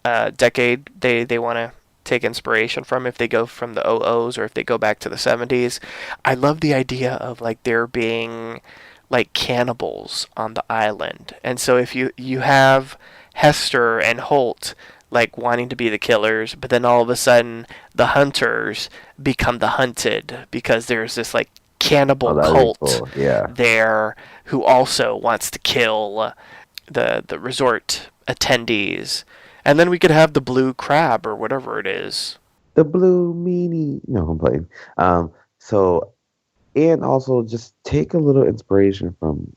decade they want to take inspiration from, if they go from the OOs or if they go back to the 70s, I love the idea of like there being like cannibals on the island. And so if you have Hester and Holt like wanting to be the killers, but then all of a sudden the hunters become the hunted because there's this like cannibal That'd be cult cool. Yeah. there who also wants to kill the resort attendees. And then we could have the blue crab or whatever it is. The blue meanie. No, I'm playing. So, and also just take a little inspiration from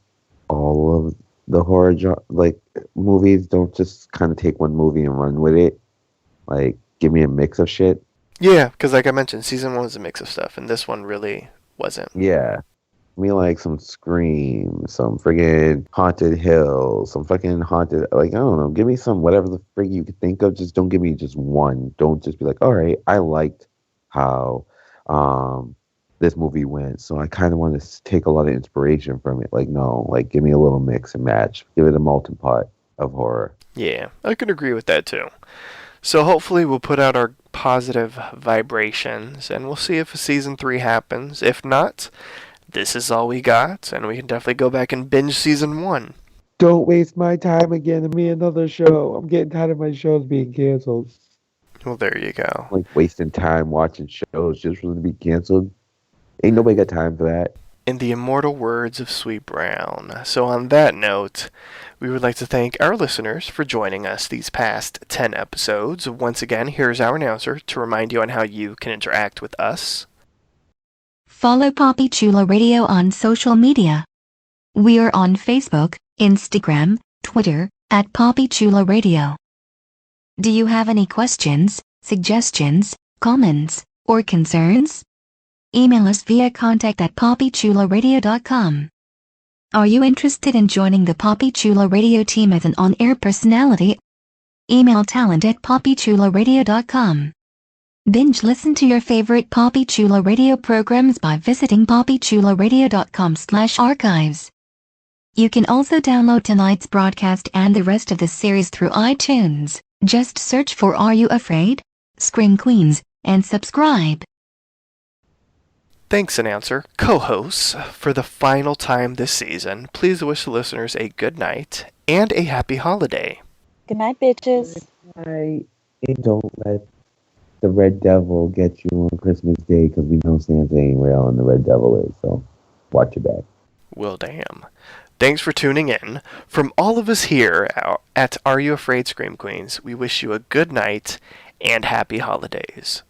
all of the horror like movies. Don't just kind of take one movie and run with it. Like, give me a mix of shit. Yeah, because like I mentioned, season 1 was a mix of stuff, and this one really wasn't. Yeah. Me like some Scream, some friggin' Haunted Hill, some fucking haunted, like, I don't know, give me some, whatever the frig you could think of, just don't give me just one. Don't just be like, all right, I liked how this movie went, so I kind of want to take a lot of inspiration from it. Like, no, like, give me a little mix and match. Give it a melting pot of horror. Yeah, I can agree with that too. So hopefully we'll put out our positive vibrations, and we'll see if a season 3 happens. If not, this is all we got, and we can definitely go back and binge season 1. Don't waste my time again and me another show. I'm getting tired of my shows being canceled. Well, there you go. Like, wasting time watching shows just for them to be canceled. Ain't nobody got time for that. In the immortal words of Sweet Brown. So on that note, we would like to thank our listeners for joining us these past 10 episodes. Once again, here's our announcer to remind you on how you can interact with us. Follow Poppy Chula Radio on social media. We are on Facebook, Instagram, Twitter, at Poppy Chula Radio. Do you have any questions, suggestions, comments, or concerns? Email us via contact@poppychularadio.com. Are you interested in joining the Poppy Chula Radio team as an on-air personality? Email talent@poppychularadio.com. Binge listen to your favorite Poppy Chula Radio programs by visiting poppychularadio.com/archives. You can also download tonight's broadcast and the rest of the series through iTunes. Just search for Are You Afraid? Scream Queens, and subscribe. Thanks, announcer. Co-hosts, for the final time this season, please wish the listeners a good night and a happy holiday. Good night, bitches. And don't let the Red Devil get you on Christmas Day, because we know Santa ain't real and the Red Devil is. So watch your back. Well, damn. Thanks for tuning in. From all of us here at Are You Afraid, Scream Queens, we wish you a good night and happy holidays.